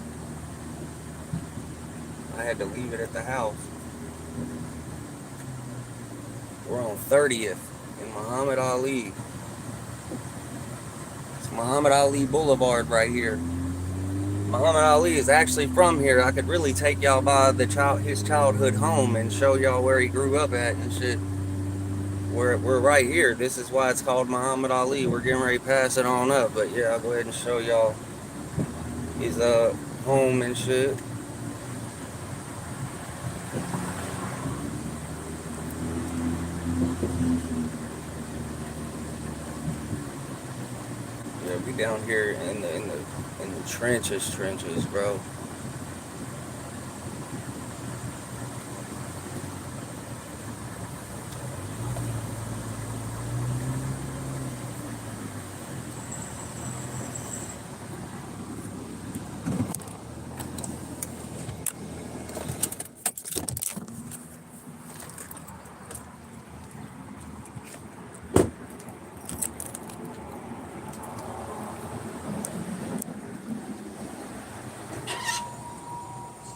I had to leave it at the house. We're on 30th in Muhammad Ali. It's Muhammad Ali Boulevard right here. Muhammad Ali is actually from here. I could really take y'all by his childhood home and show y'all where he grew up at and shit. We're right here. This is why it's called Muhammad Ali. We're getting ready to pass it on up. But yeah, I'll go ahead and show y'all his home and shit. Yeah, we down here in the trenches, bro.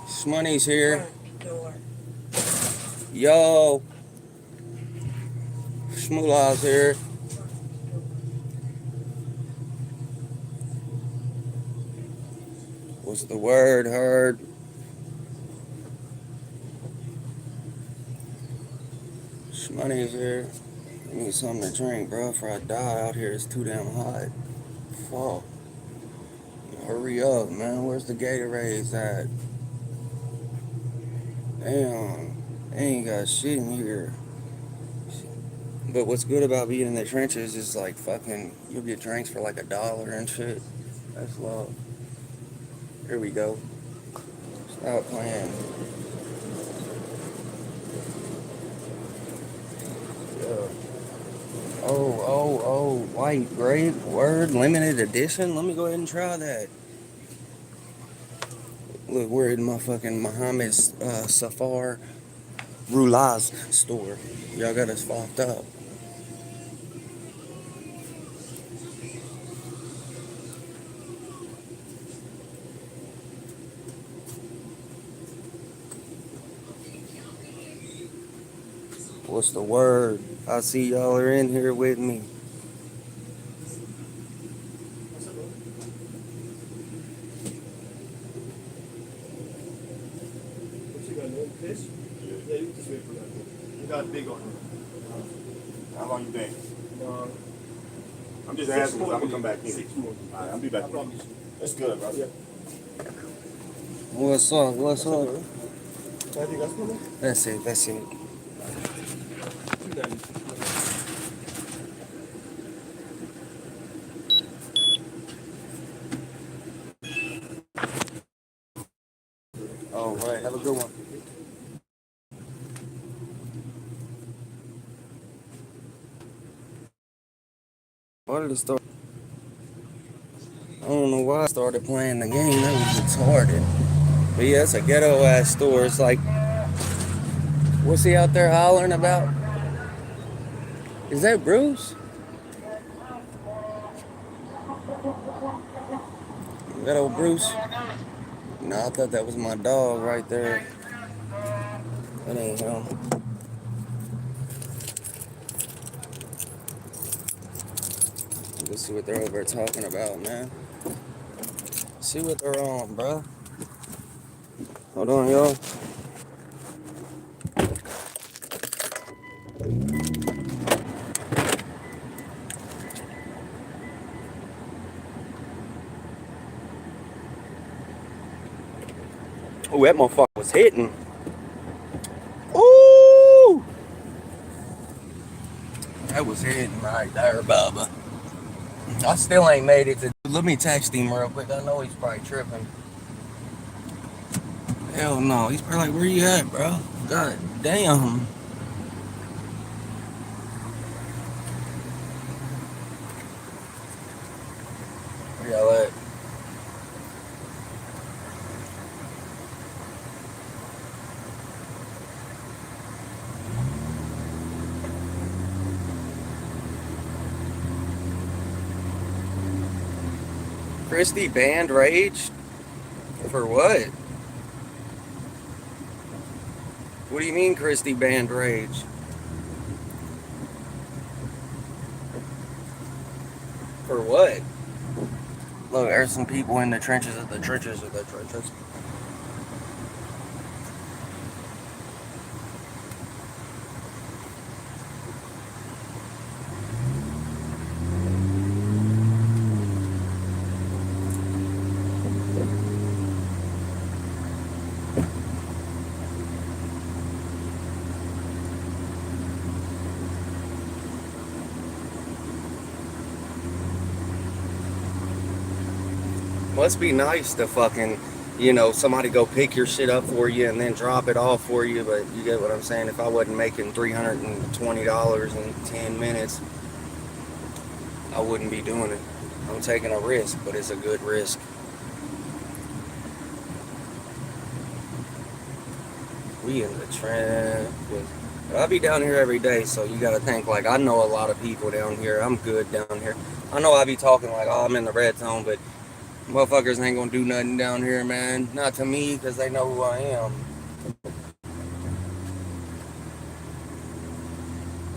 Shmoney's here. Yo. Shmoolah's here. What's the word, Heard? Shmoney's here. I need something to drink, bro, before I die out here. It's too damn hot. Fuck. Hurry up, man. Where's the Gatorades at? Damn. They ain't got shit in here. But what's good about being in the trenches is like fucking, you'll get drinks for like $1 and shit. That's love. Here we go. Stop playing. Yeah. Oh, white grape, word, limited edition. Let me go ahead and try that. Look, we're in my fucking Muhammad's Safar Rulaz store. Y'all got us fucked up. What's the word? I see y'all are in here with me. This? Yeah, you just wait for that. You got big on it. How long you been? I'm just asking. I'm gonna come back in. 6 more. All right, I'll be back. I promise. That's good, brother. Yeah. What's up? What's up? That's it. That's it. All right. Have a good one. Why did it start? I don't know why I started playing the game. That was retarded. But yeah, it's a ghetto ass store. It's like, what's he out there hollering about? Is that Bruce? Is that old Bruce? No, I thought that was my dog right there. That ain't him. Let's see what they're over there talking about, man. See what they're on, bro. Hold on, y'all. Oh, that motherfucker was hitting. That was hitting right there, Bubba. I still ain't made it to. Let me text him real quick. I know he's probably tripping. Hell no. He's probably like, where you at, bro? God damn. Where y'all at? Christy banned Rage? For what? What do you mean Christy banned Rage? For what? Look, there's some people in the trenches of the trenches of the trenches. Must be nice to fucking, somebody go pick your shit up for you and then drop it off for you, but you get what I'm saying? If I wasn't making $320 in 10 minutes, I wouldn't be doing it. I'm taking a risk, but it's a good risk. We in the trend. I'll be down here every day, so you gotta think, like, I know a lot of people down here. I'm good down here. I know I be talking like, oh, I'm in the red zone, but motherfuckers ain't gonna do nothing down here, man. Not to me, because they know who I am.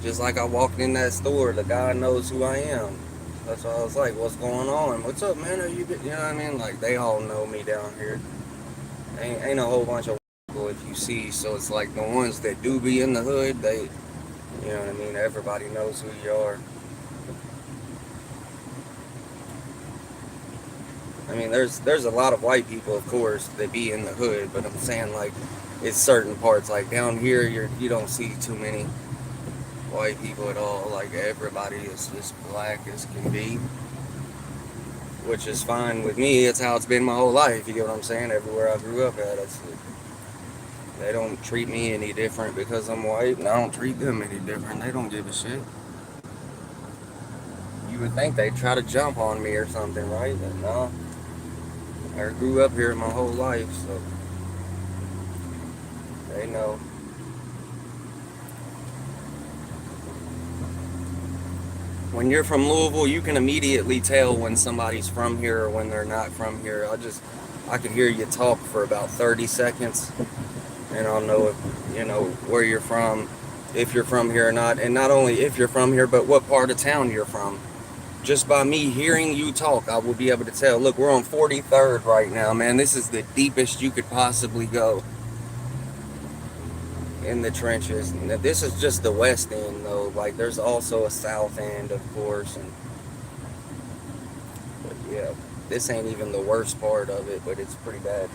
Just like I walked in that store, the guy knows who I am. That's why I was like, what's going on? What's up, man? Are you know what I mean? Like, they all know me down here. Ain't a whole bunch of people if you see, so it's like the ones that do be in the hood, they, you know what I mean? Everybody knows who you are. I mean, there's a lot of white people, of course, that be in the hood, but I'm saying, like, it's certain parts. Like down here, you don't see too many white people at all. Like, everybody is as black as can be, which is fine with me. It's how it's been my whole life. You get what I'm saying? Everywhere I grew up at, they don't treat me any different because I'm white, and I don't treat them any different. They don't give a shit. You would think they'd try to jump on me or something, right? But no. I grew up here my whole life, so they know. When you're from Louisville, you can immediately tell when somebody's from here or when they're not from here. I could hear you talk for about 30 seconds, and I'll know if, where you're from, if you're from here or not. And not only if you're from here, but what part of town you're from. Just by me hearing you talk, I will be able to tell. Look, we're on 43rd right now, man. This is the deepest you could possibly go in the trenches. Now, this is just the west end, though. Like, there's also a south end, of course. But yeah, this ain't even the worst part of it, but it's pretty bad.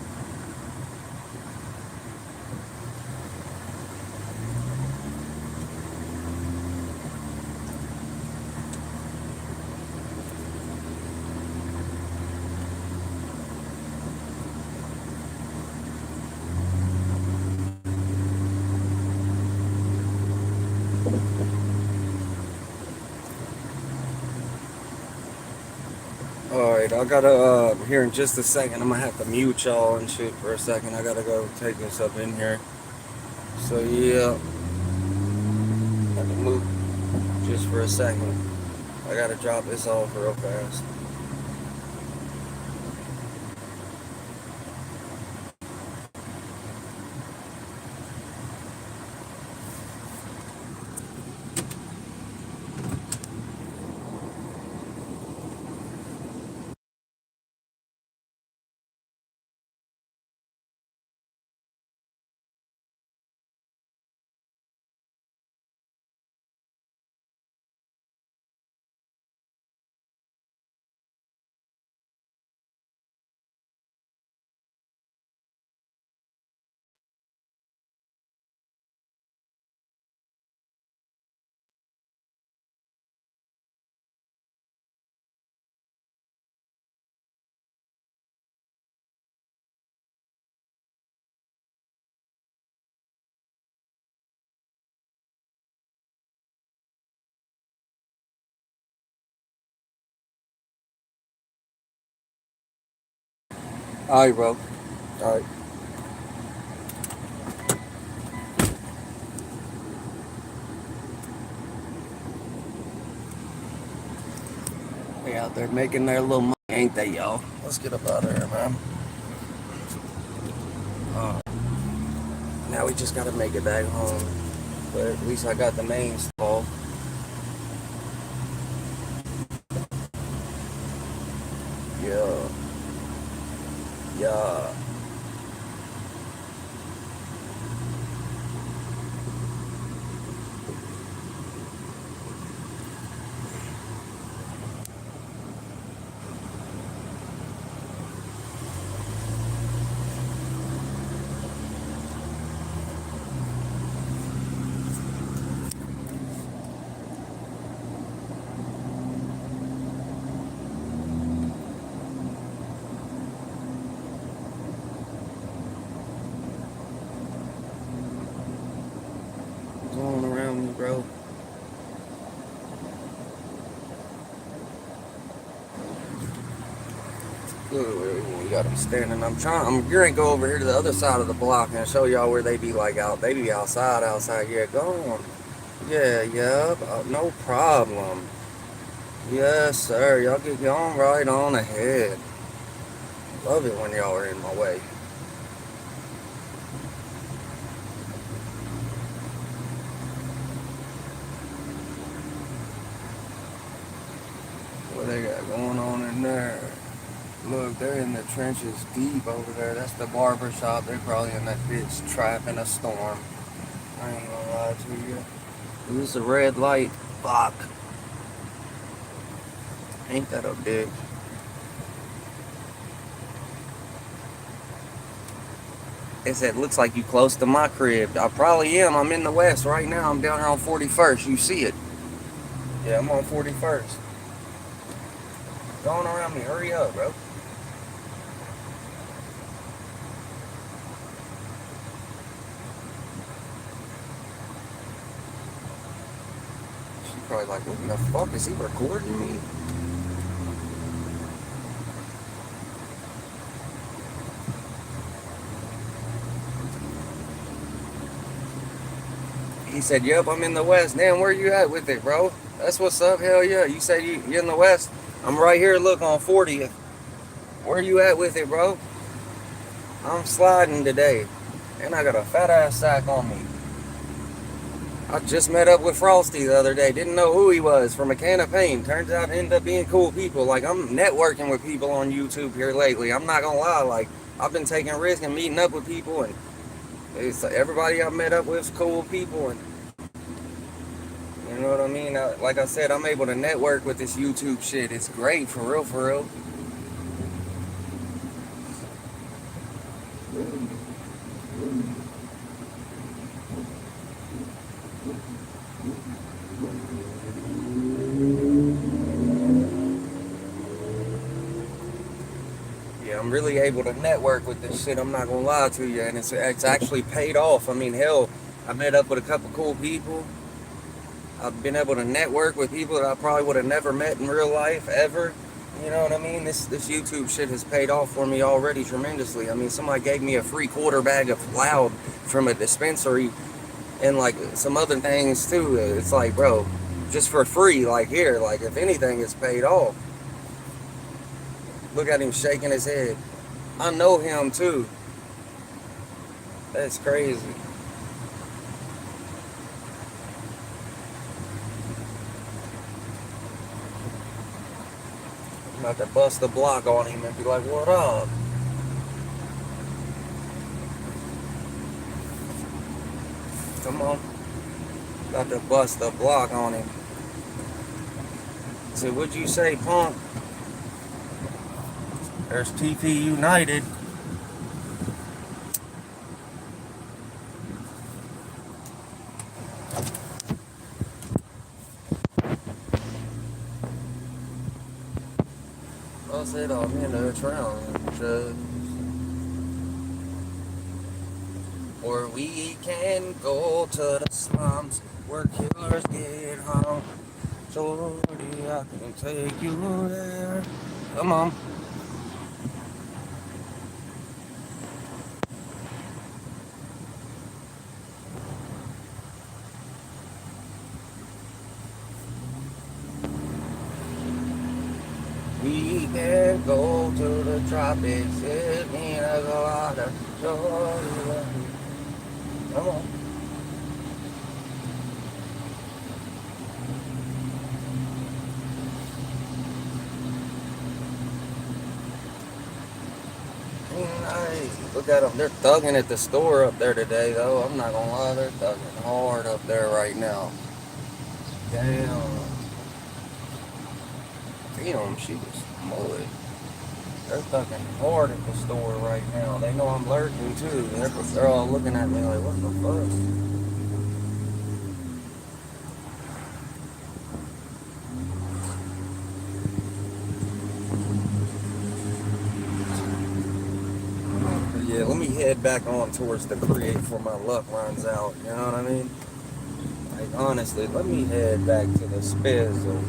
Alright, I gotta, here in just a second, I'm gonna have to mute y'all and shit for a second. I gotta go take this up in here. So, yeah, I have to move just for a second. I gotta drop this off real fast. Alright, bro. Alright. They out there making their little money, ain't they, y'all? Let's get up out of here, man. Now we just gotta make it back home. But at least I got the main stall. Yeah. Yeah. Going around me, bro. Ooh, we got them standing. I'm gonna go over here to the other side of the block and show y'all where they be like out. They be outside. Yeah, go on. Yeah, no problem. Yes, sir. Y'all get going right on ahead. Love it when y'all are in my way. What they got going on in there? Look, they're in the trenches deep over there. That's the barber shop. They're probably in that bitch trapping a storm. I ain't gonna lie to you. This is a red light. Fuck. Ain't that a bitch? It said, looks like you close to my crib. I probably am. I'm in the west right now. I'm down here on 41st. You see it. Yeah, I'm on 41st. Going around me. Hurry up, bro. She's probably like, what in the fuck? Is he recording me? He said, yep, I'm in the west. Damn, where you at with it, bro? That's what's up. Hell yeah. You said you in the west? I'm right here. Look, on 40th. Where you at with it, bro? I'm sliding today. And I got a fat ass sack on me. I just met up with Frosty the other day. Didn't know who he was from a can of paint. Turns out ended up being cool people. Like, I'm networking with people on YouTube here lately. I'm not gonna lie. Like, I've been taking risks and meeting up with people, and everybody I've met up with is cool people, and you know what I mean? Like I said, I'm able to network with this YouTube shit. It's great, for real, for real. Yeah, I'm really able to network with this shit. I'm not gonna lie to you, and it's actually paid off. I mean, hell, I met up with a couple cool people. I've been able to network with people that I probably would have never met in real life ever. You know what I mean? This YouTube shit has paid off for me already tremendously. I mean, somebody gave me a free quarter bag of Loud from a dispensary and like some other things too. It's like, bro, just for free, like here, like if anything, it's paid off. Look at him shaking his head. I know him too. That's crazy. I'm about to bust the block on him and be like, what up? Come on. About to bust the block on him. So what'd you say, punk? There's TP United. I said I'm in a trenches. Or we can go to the slums where killers get hung. Shorty, I can take you there. Come on. the tropics, it means a lot of joy. Come on. Nice. Look at them. They're thugging at the store up there today, though. I'm not gonna lie, they're thugging hard up there right now. Damn. Damn, she was mullet. They're thugging hard at the store right now. They know I'm lurking too. They're all looking at me like, what the fuck? Yeah, let me head back on towards the creek before my luck runs out. You know what I mean? Like, honestly, let me head back to the Spizzle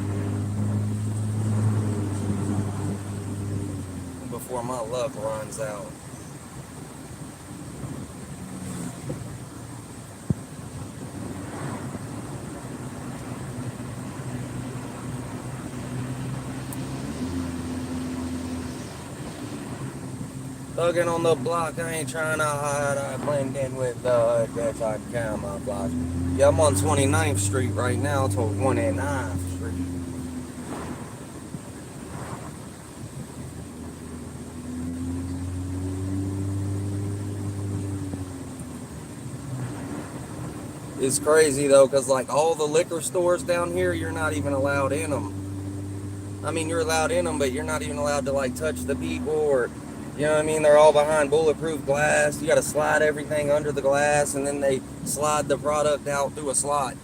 before my luck runs out. Thugging on the block, I ain't trying to hide. I blend in with that type of camouflage. Yeah, I'm on 29th Street right now to 109th Street. It's crazy though, because like all the liquor stores down here, you're not even allowed in them. I mean, you're allowed in them, but you're not even allowed to like touch the people or, you know what I mean? They're all behind bulletproof glass. You got to slide everything under the glass, and then they slide the product out through a slot.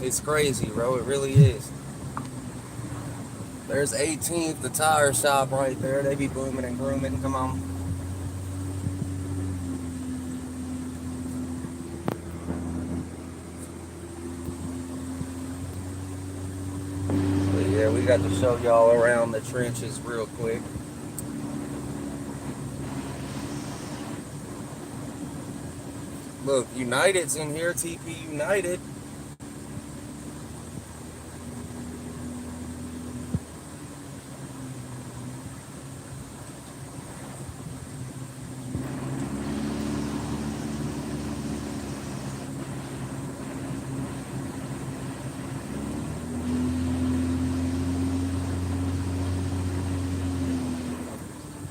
It's crazy, bro. It really is. There's 18th, the tire shop right there. They be booming and grooming. Come on. But yeah, we got to show y'all around the trenches real quick. Look, United's in here, TP United.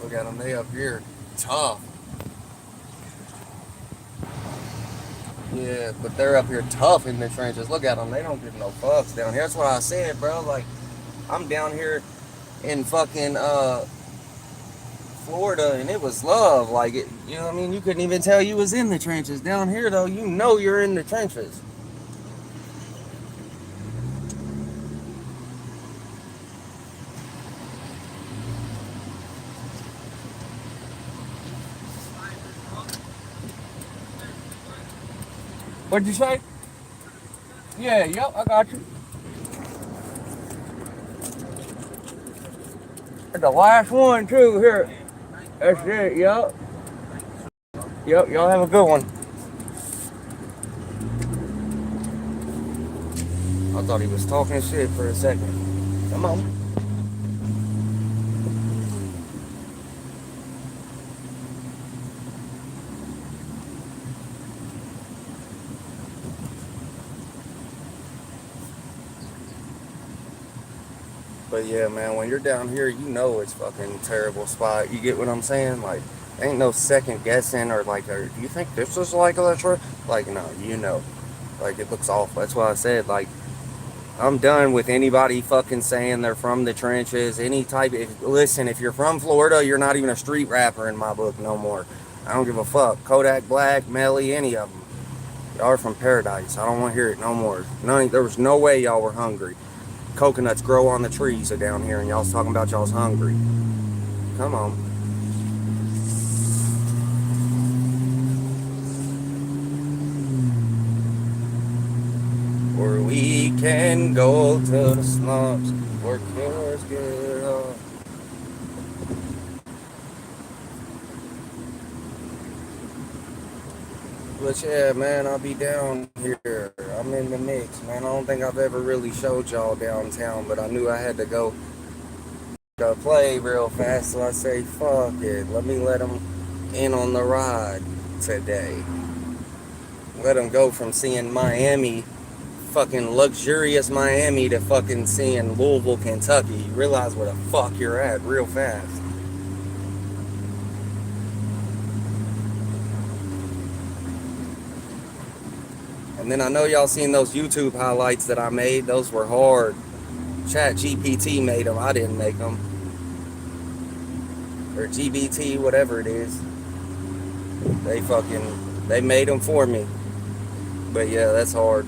Look at them, they up here, tough. Yeah, but they're up here tough in the trenches. Look at them. They don't give no fucks down here. That's what I said, bro. Like, I'm down here in fucking Florida, and it was love. Like, it, you know what I mean? You couldn't even tell you was in the trenches. Down here, though, you know you're in the trenches. What'd you say? Yeah, yep, I got you. The last one, too, here. That's it, yep. Yep, y'all have a good one. I thought he was talking shit for a second. Come on. But yeah, man, when you're down here, you know it's fucking terrible spot. You get what I'm saying? Like, ain't no second guessing or like, do you think this is like electric? Like, no, you know. Like, it looks awful. That's why I said, like, I'm done with anybody fucking saying they're from the trenches. Any type. Listen, if you're from Florida, you're not even a street rapper in my book no more. I don't give a fuck. Kodak Black, Melly, any of them. Y'all are from paradise. I don't want to hear it no more. There was no way y'all were hungry. Coconuts grow on the trees down here, and y'all's talking about y'all's hungry. Come on. Or we can go to the slums where cures get off. But yeah, man, I'll be down here. I'm in the mix, man. I don't think I've ever really showed y'all downtown, but I knew I had to go Gotta play real fast, so I say, fuck it. Let me let them in on the ride today. Let them go from seeing Miami, fucking luxurious Miami, to fucking seeing Louisville, Kentucky. You realize where the fuck you're at real fast. And then I know y'all seen those YouTube highlights that I made. Those were hard. Chat GPT made them. I didn't make them. Or GBT, whatever it is. They made them for me. But yeah, that's hard.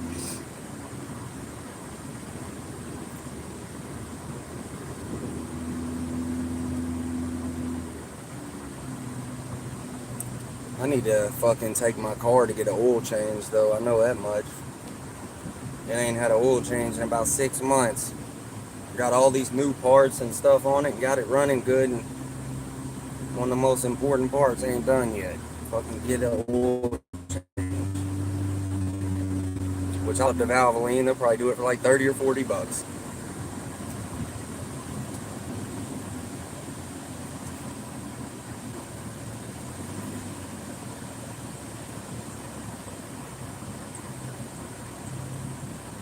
I need to fucking take my car to get an oil change, though. I know that much. It ain't had an oil change in about 6 months. Got all these new parts and stuff on it. Got it running good. And one of the most important parts ain't done yet. Fucking get an oil change. Which I'll have to Valvoline. They'll probably do it for like 30 or 40 bucks.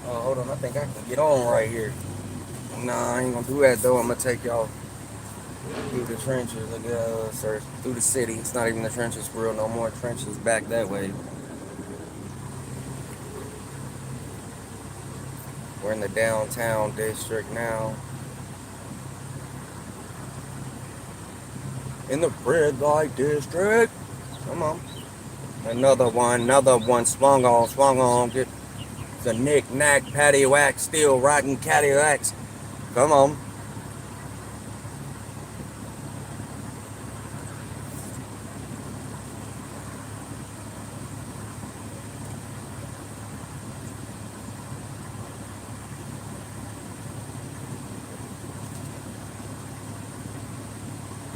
Oh, hold on. I think I can get on right here. Nah, I ain't gonna do that though. I'm gonna take y'all through the trenches, I guess, or through the city. It's not even the trenches for real no more. Trenches back that way. We're in the downtown district now. In the red light district. Come on. Another one. Swung on. Get the knick-knack, paddywhack, still riding Cadillacs. Come on.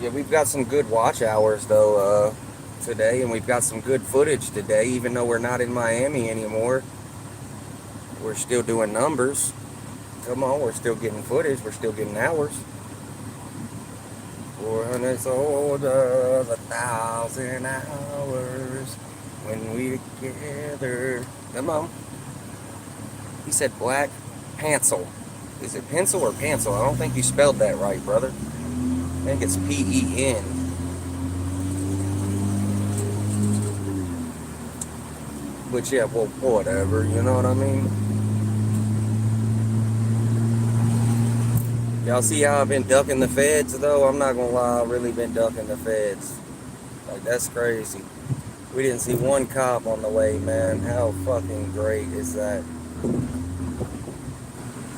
Yeah, we've got some good watch hours though today, and we've got some good footage today, even though we're not in Miami anymore. We're still doing numbers. Come on, we're still getting footage. We're still getting hours. 400 soldiers, 1,000 hours when we together. Come on. He said black pencil. Is it pencil or pencil? I don't think you spelled that right, brother. I think it's P-E-N. But yeah, well, whatever, you know what I mean? Y'all see how I've been ducking the feds, though? I'm not gonna lie, I've really been ducking the feds. Like, that's crazy. We didn't see one cop on the way, man. How fucking great is that?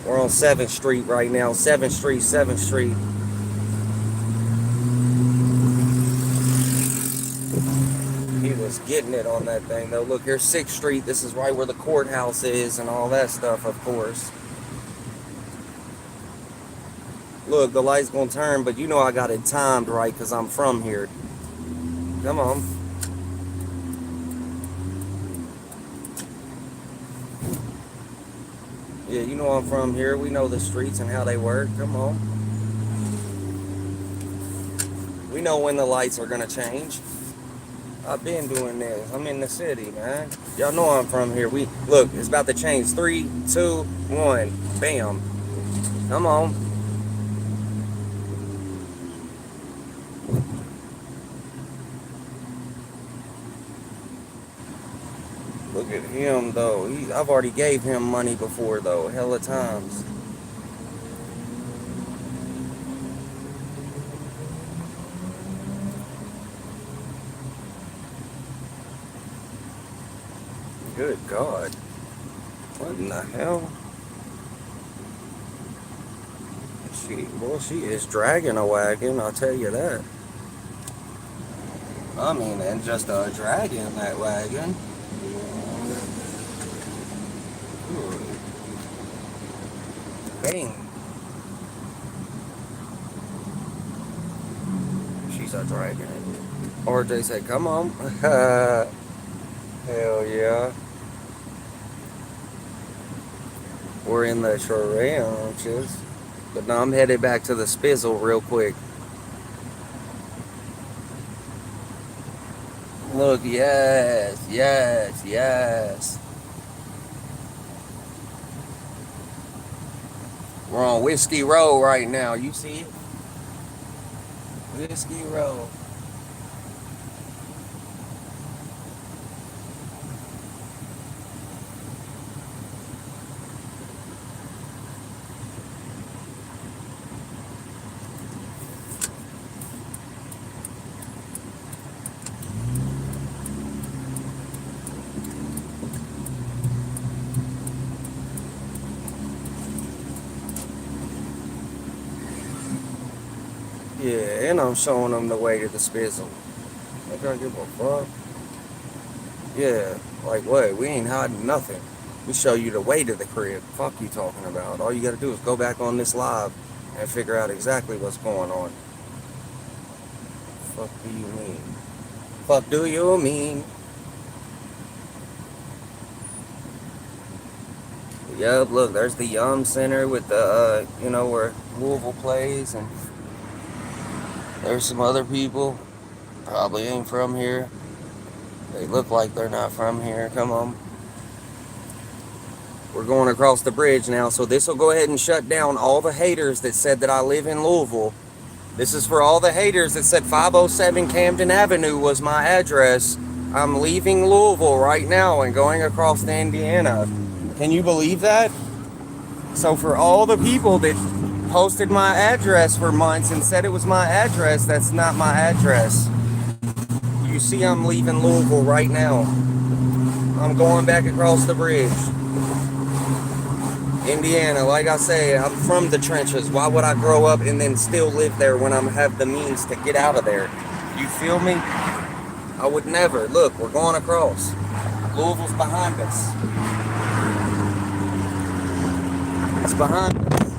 We're on 7th Street right now. 7th Street. He was getting it on that thing, though. Look, here's 6th Street. This is right where the courthouse is and all that stuff, of course. Look, the light's gonna turn, but you know I got it timed right because I'm from here. Come on. Yeah, you know I'm from here. We know the streets and how they work. Come on. We know when the lights are gonna change. I've been doing this. I'm in the city, man. Y'all know I'm from here. Look, it's about to change. 3, 2, 1. Bam. Come on. Look at him, though. I've already gave him money before, though. Hella times. Good God. What in the hell? She is dragging a wagon, I'll tell you that. I mean, and just dragging that wagon. Bang. She's a dragon. RJ said, come on. Hell yeah. We're in the trenches. But no, I'm headed back to the Spizzle real quick. Look, yes, yes, yes. We're on Whiskey Row right now. You see it? Whiskey Row. Yeah, and I'm showing them the way to the Spizzle. I don't give a fuck. Yeah, like what? We ain't hiding nothing. We show you the way to the crib. Fuck you talking about. All you gotta do is go back on this live and figure out exactly what's going on. Fuck do you mean? Fuck do you mean? Yep, look, there's the Yum Center with the, where Louisville plays, and there's some other people. Probably ain't from here. They look like they're not from here. Come on. We're going across the bridge now, so this will go ahead and shut down all the haters that said that I live in Louisville. This is for all the haters that said 507 Camden Avenue was my address. I'm leaving Louisville right now and going across to Indiana. Can you believe that? So for all the people that posted my address for months and said it was my address, that's not my address. You see, I'm leaving Louisville right now. I'm going back across the bridge. Indiana, like I say, I'm from the trenches. Why would I grow up and then still live there when I have the means to get out of there? You feel me? I would never. Look, we're going across. Louisville's behind us. It's behind us.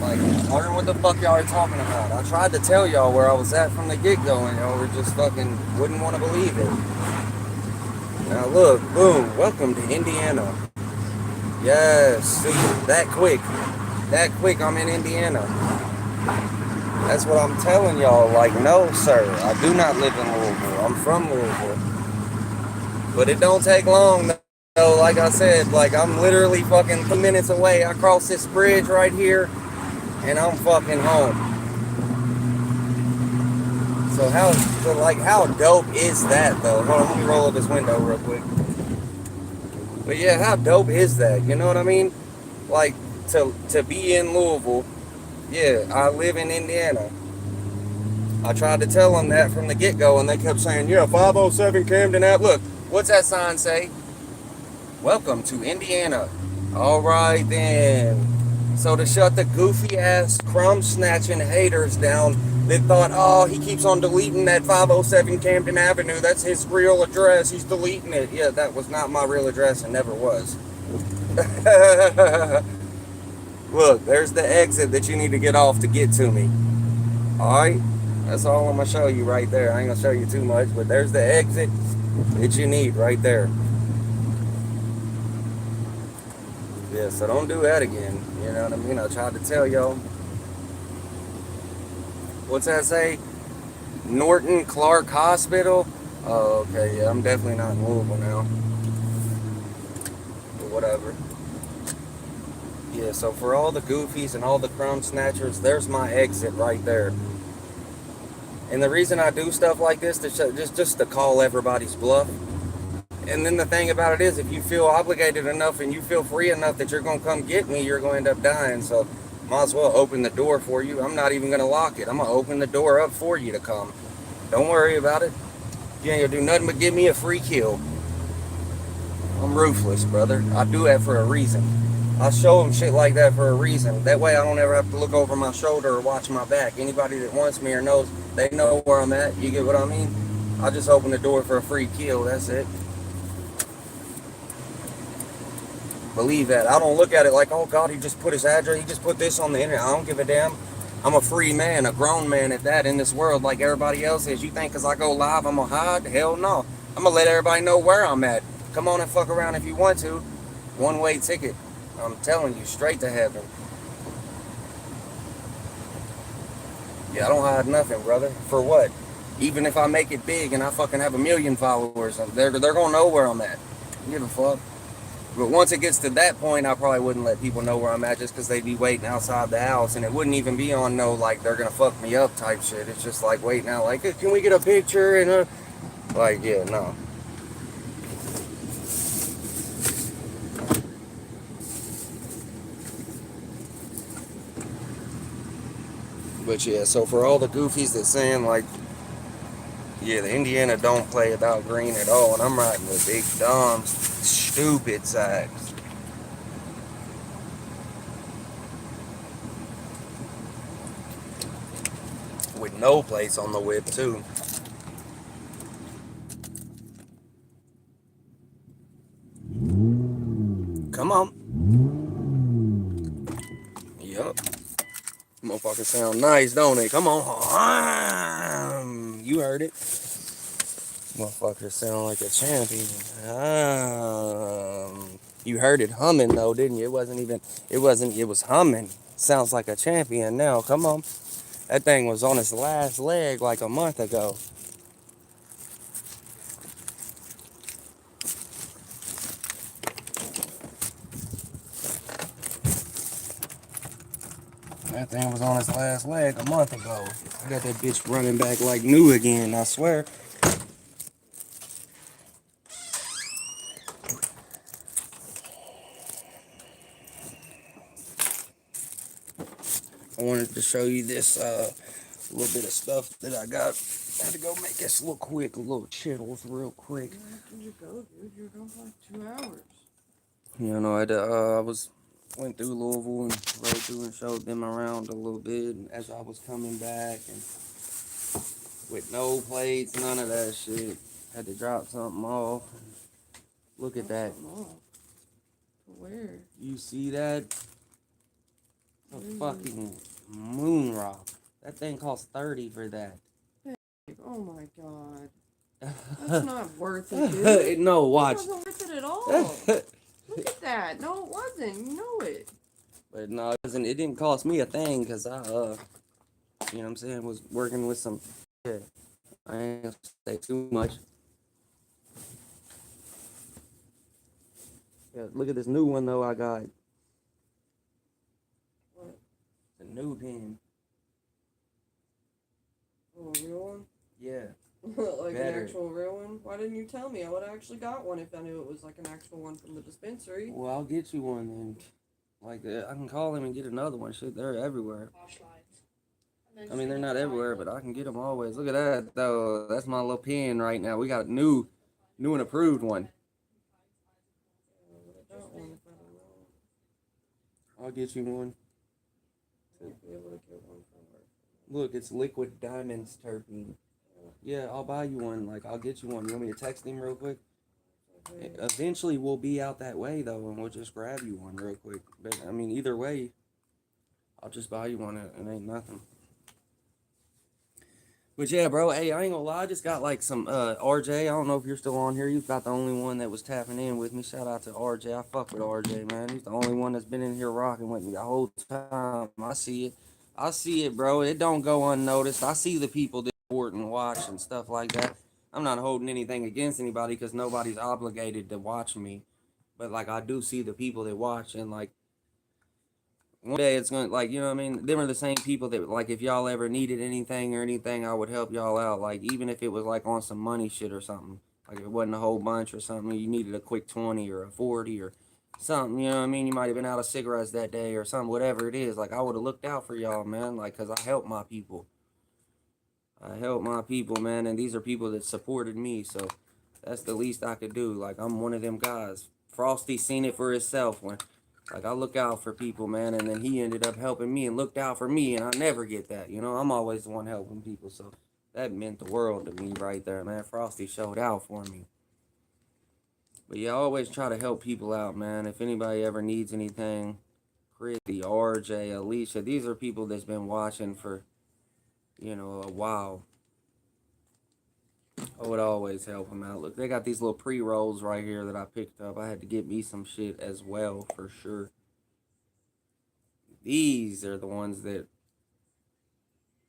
Like, learn what the fuck y'all are talking about. I tried to tell y'all where I was at from the get-go, and y'all were just fucking wouldn't want to believe it. Now look, boom, welcome to Indiana. Yes, see, that quick I'm in Indiana. That's what I'm telling y'all. Like, no, sir, I do not live in Louisville. I'm from Louisville. But it don't take long, though. Like I said, like, I'm literally fucking 2 minutes away. I cross this bridge right here, and I'm fucking home. So how dope is that, though? Hold on, let me roll up this window real quick. But yeah, how dope is that? You know what I mean? Like, to be in Louisville. Yeah, I live in Indiana. I tried to tell them that from the get-go, and they kept saying, yeah, 507 Camden Ave. Look, what's that sign say? Welcome to Indiana. All right, then. So to shut the goofy-ass, crumb-snatching haters down that thought, oh, he keeps on deleting that 507 Camden Avenue. That's his real address. He's deleting it. Yeah, that was not my real address and never was. Look, there's the exit that you need to get off to get to me. Alright? That's all I'm going to show you right there. I ain't going to show you too much, but there's the exit that you need right there. Yeah, so don't do that again. You know what I mean? I tried to tell y'all. What's that say? Norton Clark Hospital? Oh, okay, yeah, I'm definitely not in Louisville now. But whatever. Yeah, so for all the goofies and all the crumb snatchers, there's my exit right there. And the reason I do stuff like this is just to call everybody's bluff. And then the thing about it is, if you feel obligated enough and you feel free enough that you're going to come get me, you're going to end up dying. So might as well open the door for you. I'm not even going to lock it. I'm going to open the door up for you to come. Don't worry about it. You ain't going to do nothing but give me a free kill. I'm ruthless, brother. I do that for a reason. I show them shit like that for a reason. That way I don't ever have to look over my shoulder or watch my back. Anybody that wants me or knows, they know where I'm at. You get what I mean? I just open the door for a free kill. That's it. Believe that. I don't look at it like, oh God, he just put his address, he just put this on the internet. I don't give a damn. I'm a free man, a grown man at that in this world like everybody else is. You think because I go live I'm going to hide? Hell no. I'm going to let everybody know where I'm at. Come on and fuck around if you want to. One-way ticket. I'm telling you, straight to heaven. Yeah, I don't hide nothing, brother. For what? Even if I make it big and I fucking have 1 million followers, they're gonna know where I'm at. Give a fuck. But once it gets to that point, I probably wouldn't let people know where I'm at just because they'd be waiting outside the house, and it wouldn't even be on no like they're gonna fuck me up type shit. It's just like waiting out, like, can we get a picture and like, yeah, no. But yeah, so for all the goofies that saying like, yeah, the Indiana don't play about green at all, and I'm riding with big dumb, stupid sacks. With no plates on the whip too. Come on. Yup. Motherfuckers sound nice, don't they? Come on. You heard it. Motherfuckers sound like a champion. You heard it humming though, didn't you? It was humming. Sounds like a champion now. Come on. That thing was on its last leg like a month ago. That thing was on its last leg a month ago. I got that bitch running back like new again, I swear. I wanted to show you this little bit of stuff that I got. I had to go make this little chittles real quick. Where did you go, dude? You were gone for like 2 hours. You know, I went through Louisville and rode through and showed them around a little bit as I was coming back, and with no plates, none of that shit. Had to drop something off. Look at that. Where? You see that? A fucking moon rock. That thing costs 30 for that. Oh my god. That's not worth it, dude. No, watch. It wasn't worth it at all. Look at that. No, it wasn't. You know it. But no, it wasn't. It didn't cost me a thing because I, you know what I'm saying, was working with some shit. I ain't gonna say too much. Yeah, look at this new one though I got. What? The new pen. Oh, a real one? Yeah. Like better. an actual real one? Why didn't you tell me? I would have actually got one if I knew it was like an actual one from the dispensary. Well, I'll get you one then. Like, I can call him and get another one. Shit, they're everywhere. I mean, they're not everywhere, but I can get them always. Look at that, though. That's my little pen right now. We got a new and approved one. I'll get you one. Look, it's liquid diamonds terpene. Yeah, I'll buy you one. Like, I'll get you one. You want me to text him real quick? Eventually, we'll be out that way, though, and we'll just grab you one real quick. But, I mean, either way, I'll just buy you one. It ain't nothing. But, yeah, bro, hey, I ain't gonna lie. I just got, like, some RJ. I don't know if you're still on here. You've got the only one that was tapping in with me. Shout out to RJ. I fuck with RJ, man. He's the only one that's been in here rocking with me the whole time. I see it, bro. It don't go unnoticed. I see the people that support and watch and stuff like that. I'm not holding anything against anybody because nobody's obligated to watch me. But, like, I do see the people that watch, and, like, one day it's going to, like, you know what I mean? Them are the same people that, like, if y'all ever needed anything, I would help y'all out. Like, even if it was, like, on some money shit or something. Like, if it wasn't a whole bunch or something, you needed a quick 20 or a 40 or something, you know what I mean? You might have been out of cigarettes that day or something, whatever it is. Like, I would have looked out for y'all, man, like, because I help my people. Man, and these are people that supported me, so that's the least I could do. Like, I'm one of them guys. Frosty seen it for himself when, like, I look out for people, man, and then he ended up helping me and looked out for me, and I never get that, you know? I'm always the one helping people, so that meant the world to me right there, man. Frosty showed out for me. But yeah, I always try to help people out, man. If anybody ever needs anything, Chris, RJ, Alicia, these are people that's been watching for, you know, a while. I would always help them out. Look, they got these little pre-rolls right here that I picked up. I had to get me some shit as well, for sure. These are the ones that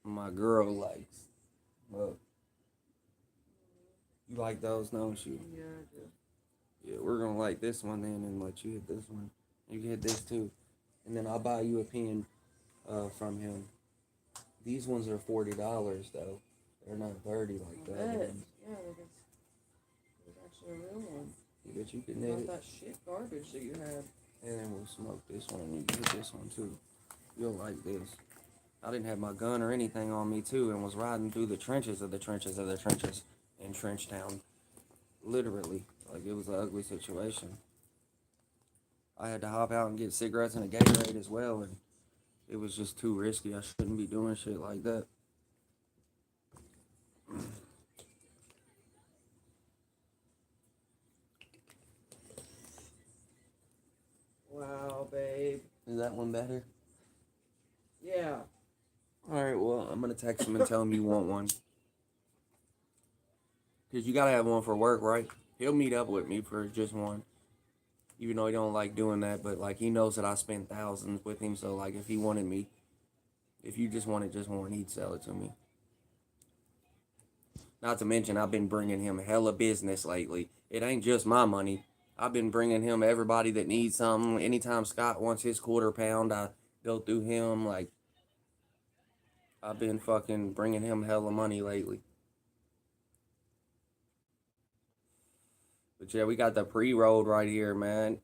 my girl likes. Look. You like those, don't you? Yeah, I do. Yeah, we're gonna like this one then and let you hit this one. You can hit this too. And then I'll buy you a pen from him. These ones are $40 though. They're not 30 like I that. bet. Yeah, like it's actually a real one. But you can hit Not it. that shit garbage that you had. And then we'll smoke this one and you can hit this one too. You'll like this. I didn't have my gun or anything on me too and was riding through the trenches of the trenches of the trenches in Trench Town. Literally. Like it was an ugly situation. I had to hop out and get cigarettes and a Gatorade as well, and it was just too risky. I shouldn't be doing shit like that. Wow, babe. Is that one better? Yeah. Alright, well, I'm gonna text him and tell him you want one. Because you gotta have one for work, right? He'll meet up with me for just one. Even though he don't like doing that, but like he knows that I spend thousands with him, so like if he wanted me, if you just wanted just one, he'd sell it to me. Not to mention, I've been bringing him hella business lately. It ain't just my money. I've been bringing him everybody that needs something. Anytime Scott wants his £1/4, I go through him. Like, I've been fucking bringing him hella money lately. But yeah, we got the pre-rolled right here, man.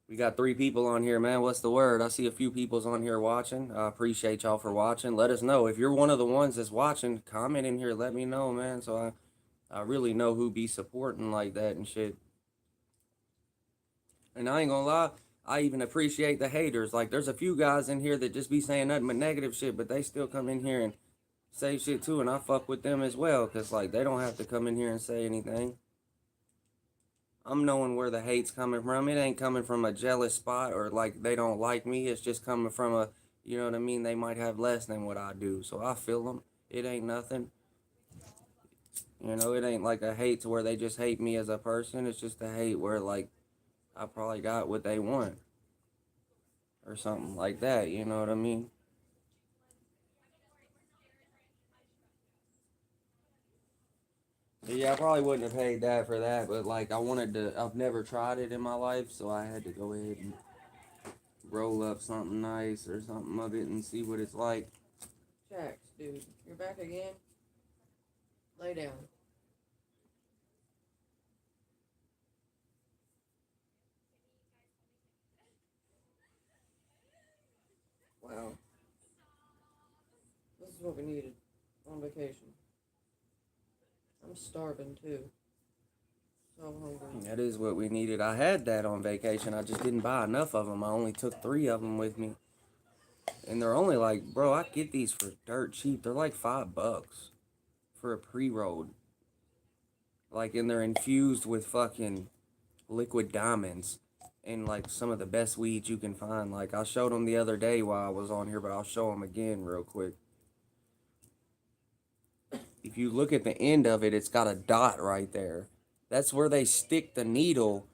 We got 3 people on here, man. What's the word? I see a few people's on here watching. I appreciate y'all for watching. Let us know. If you're one of the ones that's watching, comment in here. Let me know, man. So I really know who be supporting like that and shit. And I ain't gonna lie, I even appreciate the haters. Like, there's a few guys in here that just be saying nothing but negative shit, but they still come in here and say shit too, and I fuck with them as well, because, like, they don't have to come in here and say anything. I'm knowing where the hate's coming from. It ain't coming from a jealous spot or, like, they don't like me. It's just coming from a, you know what I mean? They might have less than what I do, so I feel them. It ain't nothing. You know, it ain't like a hate to where they just hate me as a person. It's just a hate where, like, I probably got what they want. Or something like that, you know what I mean? Yeah, I probably wouldn't have paid that for that, but like I've never tried it in my life, so I had to go ahead and roll up something nice or something of it and see what it's like. Jax, dude. You're back again? Lay down. Wow. This is what we needed on vacation. I'm starving too. So hungry. That is what we needed. I had that on vacation. I just didn't buy enough of them. I only took 3 of them with me. And they're only like, bro, I get these for dirt cheap. They're like $5 for a pre-rolled. Like, and they're infused with fucking liquid diamonds and like some of the best weeds you can find. Like, I showed them the other day while I was on here, but I'll show them again real quick. If you look at the end of it, it's got a dot right there. That's where they stick the needle.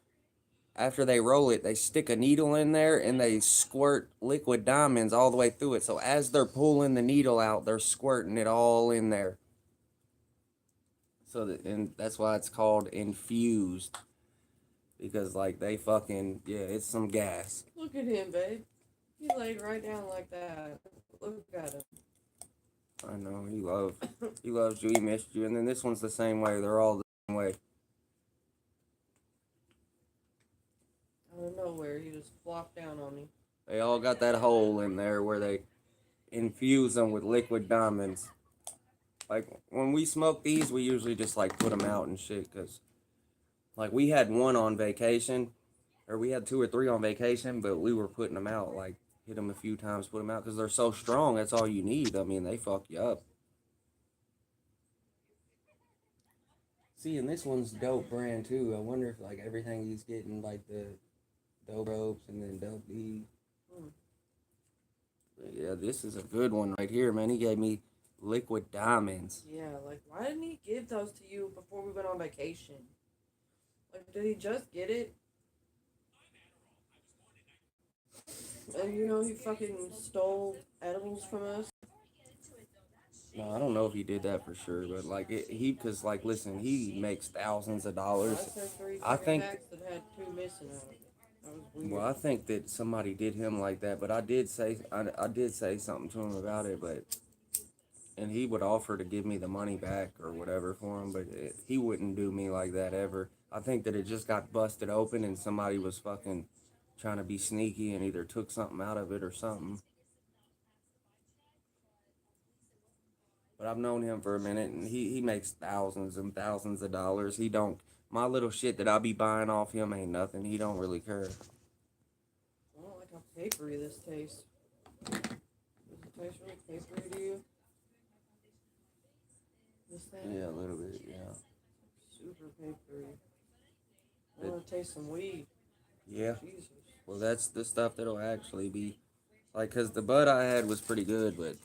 After they roll it, they stick a needle in there and they squirt liquid diamonds all the way through it. So as they're pulling the needle out, they're squirting it all in there. So and that's why it's called infused. Because like they fucking, yeah, it's some gas. Look at him, babe. He laid right down like that. Look at him. I know, he loves you, he missed you. And then this one's the same way. They're all the same way. Out of nowhere, he just flopped down on me. They all got that hole in there where they infuse them with liquid diamonds. Like, when we smoke these, we usually just, like, put them out and shit, because, like, we had one on vacation, or we had 2 or 3 on vacation, but we were putting them out, like, hit them a few times, put them out, because they're so strong, that's all you need. I mean, they fuck you up. See, and this one's dope brand, too. I wonder if, like, everything he's getting, like, the dope ropes and then dope D. Yeah, this is a good one right here, man. He gave me liquid diamonds. Yeah, like, why didn't he give those to you before we went on vacation? Like, did he just get it? And you know he fucking stole edibles from us. No, I don't know if he did that for sure, but like because like listen, he makes thousands of I dollars. said three I fucking think, packs that had two missing out of it. That was weird. well, I think that somebody did him like that, but I did say something to him about it, but and he would offer to give me the money back or whatever for him, but he wouldn't do me like that ever. I think that it just got busted open and somebody was fucking trying to be sneaky and either took something out of it or something. But I've known him for a minute, and he makes thousands and thousands of dollars. He don't My little shit that I be buying off him ain't nothing. He don't really care. I don't like how papery this tastes. Does it taste really papery to you? This thing? Yeah, a little bit. Yeah. Super papery. I want to taste some weed. Yeah. Jesus. Well, that's the stuff that'll actually be like, cause the bud I had was pretty good, but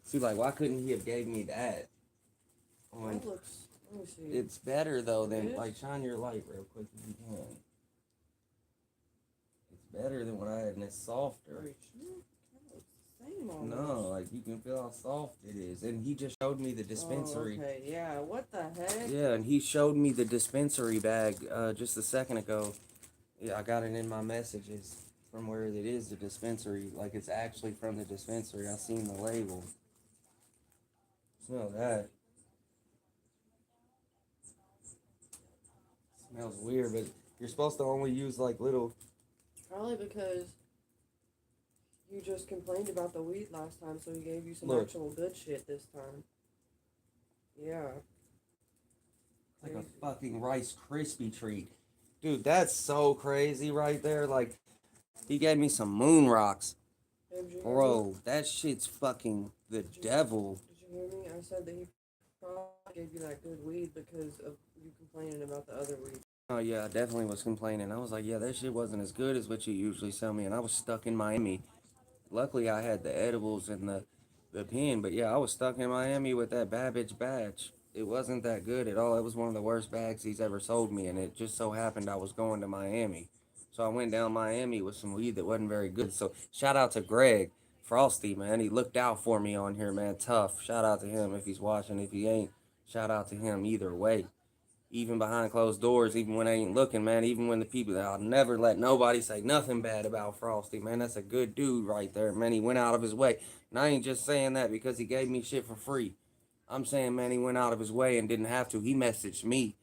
see, like, why couldn't he have gave me that? That looks. Let me see. It's better though than It is? like shine your light real quick if you can. It's better than what I had, and it's softer. Wait, shit. That looks the same almost. No, like you can feel how soft it is, and he just showed me the dispensary. Oh, okay, yeah. What the heck? Yeah, and he showed me the dispensary bag just a second ago. Yeah, I got it in my messages from where it is, the dispensary. Like, it's actually from the dispensary. I seen the label. Smell that. Smells weird, but you're supposed to only use like little. Probably because you just complained about the weed last time, so he gave you some Look. actual good shit this time. Yeah. Like a fucking Rice Krispie treat. Dude, that's so crazy right there. Like, he gave me some moon rocks. Hey, did you hear me? Bro, that shit's fucking the devil. Did you hear me? I said that he probably gave you that good weed because of you complaining about the other weed. Oh yeah, I definitely was complaining. I was like, yeah, that shit wasn't as good as what you usually sell me, and I was stuck in Miami. Luckily, I had the edibles and the pen, but yeah, I was stuck in Miami with that Babbage batch. It wasn't that good at all. It was one of the worst bags he's ever sold me, and it just so happened I was going to Miami. So I went down Miami with some weed that wasn't very good. So shout out to Greg Frosty, man. He looked out for me on here, man. Tough. Shout out to him if he's watching. If he ain't, shout out to him either way. Even behind closed doors, even when I ain't looking, man, even when the people, I'll never let nobody say nothing bad about Frosty, man. That's a good dude right there, man. He went out of his way. And I ain't just saying that because he gave me shit for free. I'm saying, man, he went out of his way and didn't have to. He messaged me.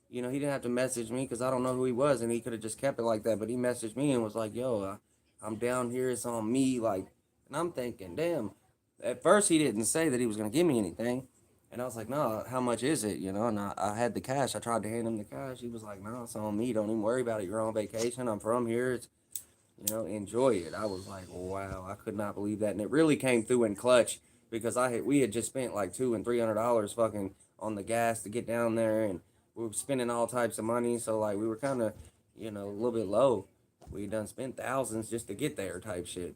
You know, he didn't have to message me because I don't know who he was, and he could have just kept it like that. But he messaged me and was like, yo, I'm down here. It's on me. Like, and I'm thinking, damn. At first, he didn't say that he was going to give me anything. And I was like, no, how much is it? You know, and I had the cash. I tried to hand him the cash. He was like, no, it's on me. Don't even worry about it. You're on vacation. I'm from here. It's, you know, enjoy it. I was like, wow, I could not believe that. And it really came through in clutch because we had just spent like $200 and $300 fucking on the gas to get down there. And we were spending all types of money. So, like, we were kind of, you know, a little bit low. We done spent thousands just to get there type shit.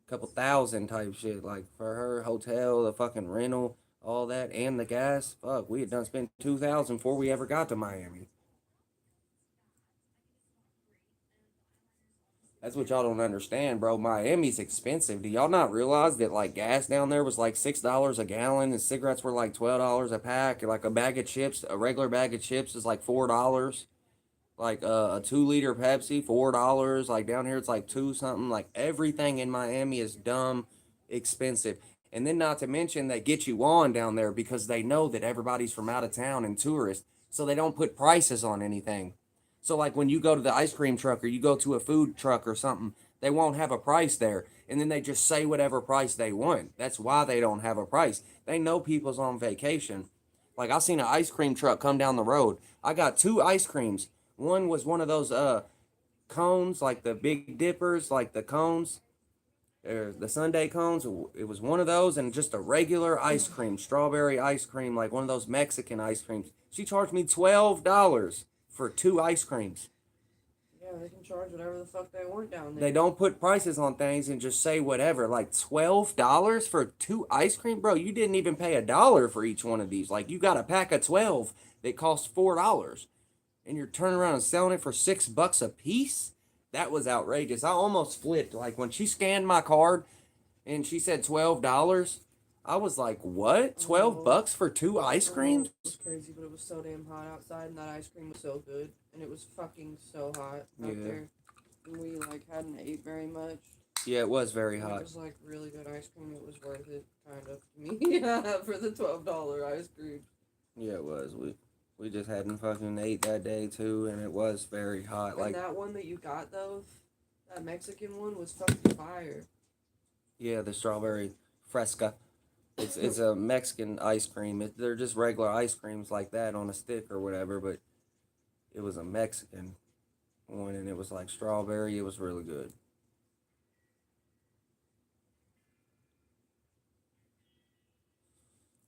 Couple thousand type shit. Like, for her hotel, the fucking rental, all that, and the gas. Fuck, we had done spent $2,000 before we ever got to Miami. That's what y'all don't understand, bro. Miami's expensive. Do y'all not realize that, like, gas down there was like $6 a gallon and cigarettes were like $12 a pack? Like, a bag of chips, a regular bag of chips is like $4. Like, a 2-liter Pepsi, $4. Like, down here it's like 2 something. Like, everything in Miami is dumb expensive. And then not to mention they get you on down there because they know that everybody's from out of town and tourists. So they don't put prices on anything. So like when you go to the ice cream truck or you go to a food truck or something, they won't have a price there. And then they just say whatever price they want. That's why they don't have a price. They know people's on vacation. Like I seen an ice cream truck come down the road. I got 2 ice creams. One was one of those cones, like the Big Dippers, like the cones. The Sunday cones, it was one of those and just a regular ice cream, strawberry ice cream, like one of those Mexican ice creams. She charged me $12 for 2 ice creams. Yeah, they can charge whatever the fuck they want down there. They don't put prices on things and just say whatever. Like $12 for 2 ice cream? Bro, you didn't even pay $1 for each one of these. Like you got a pack of 12 that costs $4. and you're turning around and selling it for $6 a piece? That was outrageous. I almost flipped. Like when she scanned my card and she said $12, I was like, what? 12 bucks for 2 ice creams? It was crazy, but it was so damn hot outside, and that ice cream was so good, and it was fucking so hot out there. And we like hadn't ate very much. Yeah, it was very And hot. it was like really good ice cream. It was worth it, kind of, to me, for the $12 ice cream. Yeah, it was. We just hadn't fucking ate that day too, and it was very hot. And Like that one that you got though, that Mexican one was fucking fire. yeah, the strawberry fresca. It's a Mexican ice cream. They're just regular ice creams like that on a stick or whatever, but it was a Mexican one, and it was like strawberry. It was really good.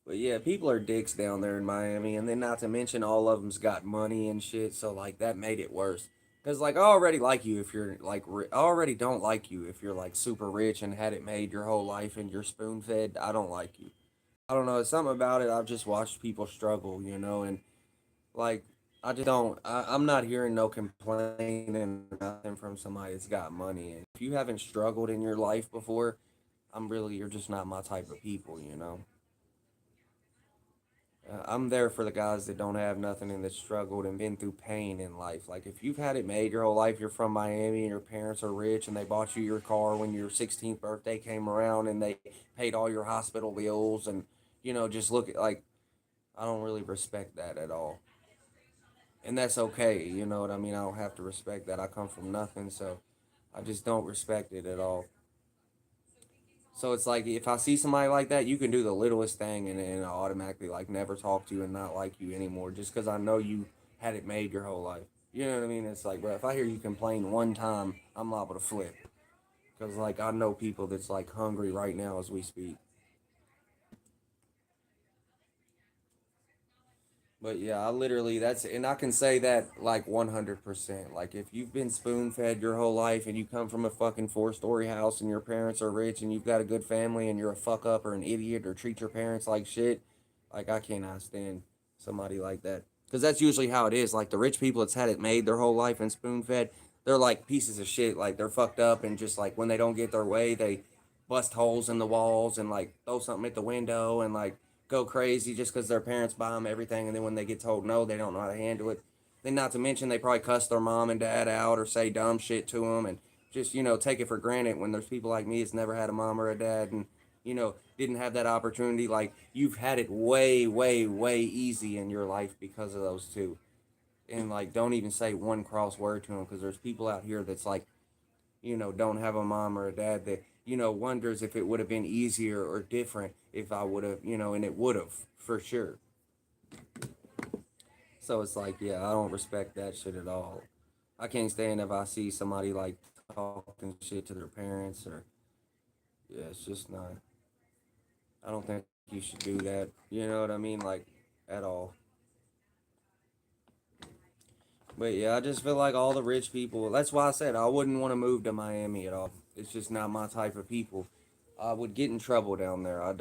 But yeah, people are dicks down there in Miami, and then not to mention all of them's got money and shit, so like that made it worse. Cause like I already like you if you're like I already don't like you if you're like super rich and had it made your whole life and you're spoon fed. I don't like you. I don't know. It's something about it. I've just watched people struggle, and like I just don't. I'm not hearing no complaining or nothing from somebody that's got money. And if you haven't struggled in your life before, you're just not my type of people. I'm there for the guys that don't have nothing and that struggled and been through pain in life. Like if you've had it made your whole life, you're from Miami and your parents are rich and they bought you your car when your 16th birthday came around and they paid all your hospital bills and just look at like I don't really respect that at all. And that's okay, you know what I mean? I don't have to respect that. I come from nothing, so I just don't respect it at all. So it's like if I see somebody like that, you can do the littlest thing and I automatically like never talk to you and not like you anymore just because I know you had it made your whole life. You know what I mean? It's like, bro, if I hear you complain one time, I'm liable to flip. Because like I know people that's like hungry right now as we speak. But yeah, I literally and I can say that like 100%. Like if you've been spoon fed your whole life and you come from a fucking 4-story house and your parents are rich and you've got a good family and you're a fuck up or an idiot or treat your parents like shit, like I cannot stand somebody like that. Because that's usually how it is. Like the rich people that's had it made their whole life and spoon fed, they're like pieces of shit. Like they're fucked up and just like when they don't get their way, they bust holes in the walls and like throw something at the window and like go crazy just because their parents buy them everything, and then when they get told no, they don't know how to handle it. Then, not to mention, they probably cuss their mom and dad out or say dumb shit to them, and just take it for granted when there's people like me that's never had a mom or a dad, and didn't have that opportunity. Like you've had it way, way, way easy in your life because of those two, and like don't even say one cross word to them because there's people out here that's like don't have a mom or a dad that, wonders if it would have been easier or different if I would have, and it would have for sure. So it's like, yeah, I don't respect that shit at all. I can't stand if I see somebody like talking shit to their parents or, yeah, it's just not, I don't think you should do that. You know what I mean? Like, at all. But yeah, I just feel like all the rich people. That's why I said I wouldn't want to move to Miami at all. It's just not my type of people. I would get in trouble down there. I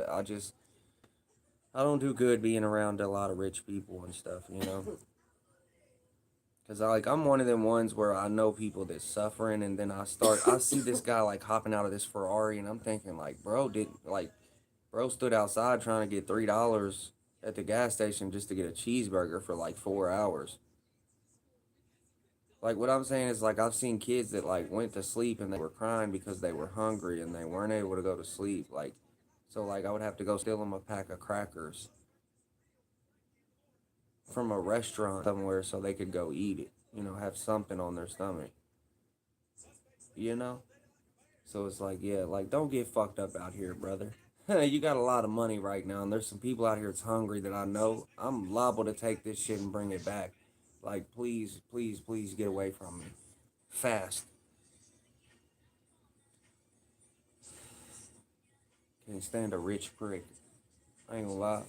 don't do good being around a lot of rich people and stuff. Cause I'm one of them ones where I know people that's suffering, and then I see this guy like hopping out of this Ferrari, and I'm thinking like, bro stood outside trying to get $3 at the gas station just to get a cheeseburger for like 4 hours. Like what I'm saying is like I've seen kids that like went to sleep and they were crying because they were hungry and they weren't able to go to sleep. Like so like I would have to go steal them a pack of crackers from a restaurant somewhere so they could go eat it. Have something on their stomach. You know? So it's like, yeah, like don't get fucked up out here, brother. You got a lot of money right now and there's some people out here that's hungry that I know. I'm liable to take this shit and bring it back. Like please, please, please get away from me. Fast. Can't stand a rich prick. I ain't gonna lie.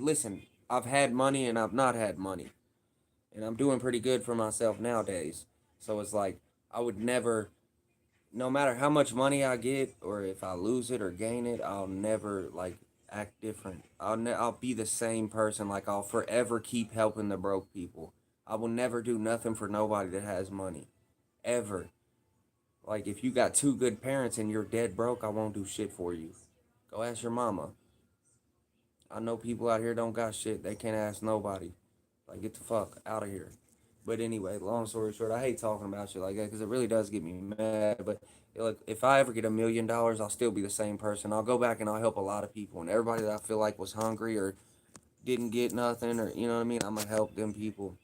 Listen, I've had money and I've not had money. And I'm doing pretty good for myself nowadays. So it's like, I would never, no matter how much money I get or if I lose it or gain it, I'll never like act different. I'll be the same person. Like I'll forever keep helping the broke people. I will never do nothing for nobody that has money. Ever. Like, if you got two good parents and you're dead broke, I won't do shit for you. Go ask your mama. I know people out here don't got shit. They can't ask nobody. Like, get the fuck out of here. But anyway, long story short, I hate talking about shit like that because it really does get me mad. But look, if I ever get $1 million, I'll still be the same person. I'll go back and I'll help a lot of people. And everybody that I feel like was hungry or didn't get nothing, or you know what I mean, I'm going to help them people.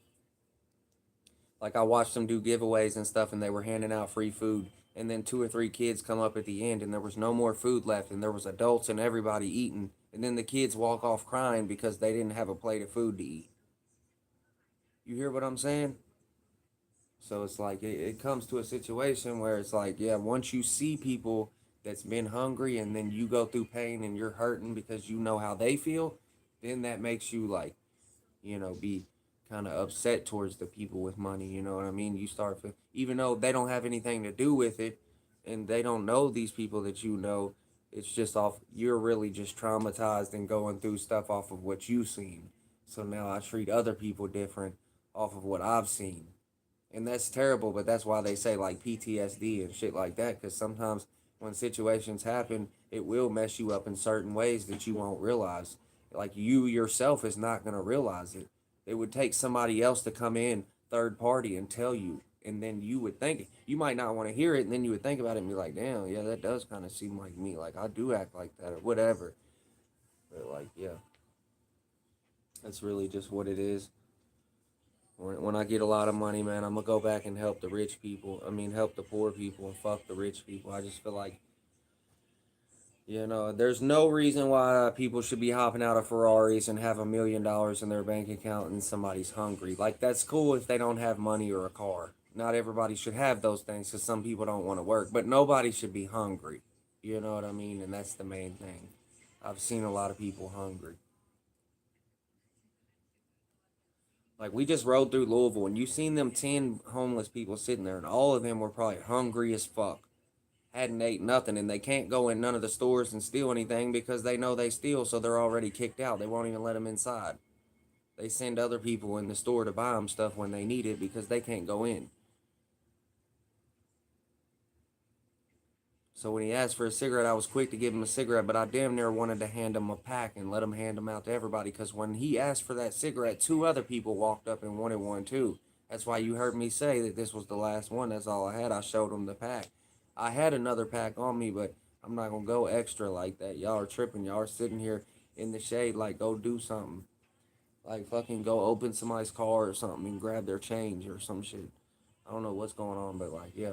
Like, I watched them do giveaways and stuff, and they were handing out free food. And then 2 or 3 kids come up at the end, and there was no more food left, and there was adults and everybody eating. And then the kids walk off crying because they didn't have a plate of food to eat. You hear what I'm saying? So it's like it comes to a situation where it's like, yeah, once you see people that's been hungry and then you go through pain and you're hurting because you know how they feel, then that makes you like, be kind of upset towards the people with money. You know what I mean? You start, even though they don't have anything to do with it and they don't know these people that you know, it's just off, you're really just traumatized and going through stuff off of what you've seen. So now I treat other people different off of what I've seen. And that's terrible, but that's why they say like PTSD and shit like that, because sometimes when situations happen, it will mess you up in certain ways that you won't realize. Like, you yourself is not going to realize it. It would take somebody else to come in, third party, and tell you. And then you would think, you might not want to hear it, and then you would think about it and be like, damn, yeah, that does kind of seem like me. Like, I do act like that or whatever. But, like, yeah, that's really just what it is. When I get a lot of money, man, I'm going to go back and help the rich people. I mean, help the poor people and fuck the rich people. I just feel like, there's no reason why people should be hopping out of Ferraris and have $1 million in their bank account and somebody's hungry. Like, that's cool if they don't have money or a car. Not everybody should have those things because some people don't want to work. But nobody should be hungry. You know what I mean? And that's the main thing. I've seen a lot of people hungry. Like, we just rode through Louisville, and you seen them 10 homeless people sitting there, and all of them were probably hungry as fuck. Hadn't ate nothing, and they can't go in none of the stores and steal anything because they know they steal, so they're already kicked out. They won't even let them inside. They send other people in the store to buy them stuff when they need it because they can't go in. So when he asked for a cigarette, I was quick to give him a cigarette, but I damn near wanted to hand him a pack and let him hand them out to everybody, because when he asked for that cigarette, 2 other people walked up and wanted one too. That's why you heard me say that this was the last one. That's all I had. I showed him the pack. I had another pack on me, but I'm not going to go extra like that. Y'all are tripping. Y'all are sitting here in the shade. Like, go do something. Like, fucking go open somebody's car or something and grab their change or some shit. I don't know what's going on, but like, yeah.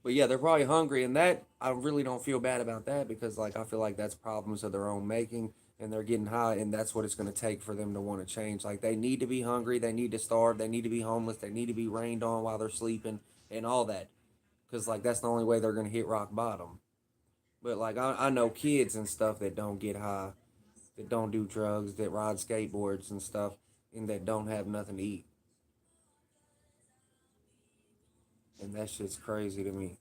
But yeah, they're probably hungry, and that, I really don't feel bad about that, because like, I feel like that's problems of their own making, and they're getting high, and that's what it's going to take for them to want to change. Like, they need to be hungry, they need to starve, they need to be homeless, they need to be rained on while they're sleeping, and all that, because like, that's the only way they're going to hit rock bottom. But like, I know kids and stuff that don't get high, that don't do drugs, that ride skateboards and stuff, and that don't have nothing to eat. And that shit's crazy to me.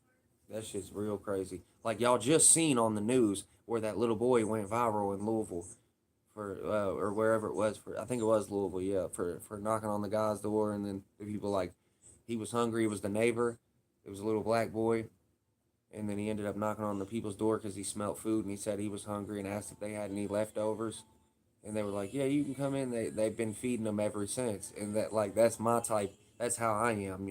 That shit's real crazy. Like, y'all just seen on the news where that little boy went viral in Louisville for or wherever it was, for I think it was Louisville, yeah, for knocking on the guy's door, and then the people, like, he was hungry. It was the neighbor. It was a little black boy, and then he ended up knocking on the people's door because he smelt food, and he said he was hungry and asked if they had any leftovers, and they were like, yeah, you can come in. They've been feeding them ever since, and that, like, that's my type. That's how I am.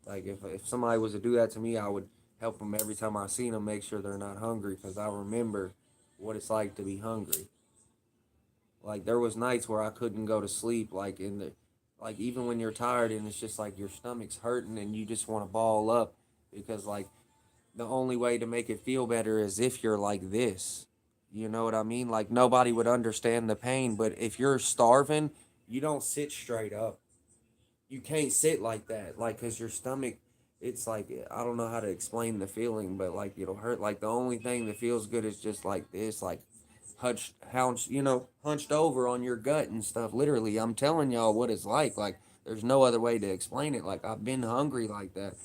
Like, if somebody was to do that to me, I would help them every time I see them, make sure they're not hungry, because I remember what it's like to be hungry. Like, there was nights where I couldn't go to sleep, like, like, even when you're tired and it's just like your stomach's hurting and you just want to ball up, because like, the only way to make it feel better is if you're like this. You know what I mean? Like, nobody would understand the pain, but if you're starving, you don't sit straight up. You can't sit like that, like, because your stomach, it's like, I don't know how to explain the feeling, but like, it'll hurt. Like, the only thing that feels good is just like this, like, hunched over on your gut and stuff. Literally, I'm telling y'all what it's like there's no other way to explain it. Like, I've been hungry like that,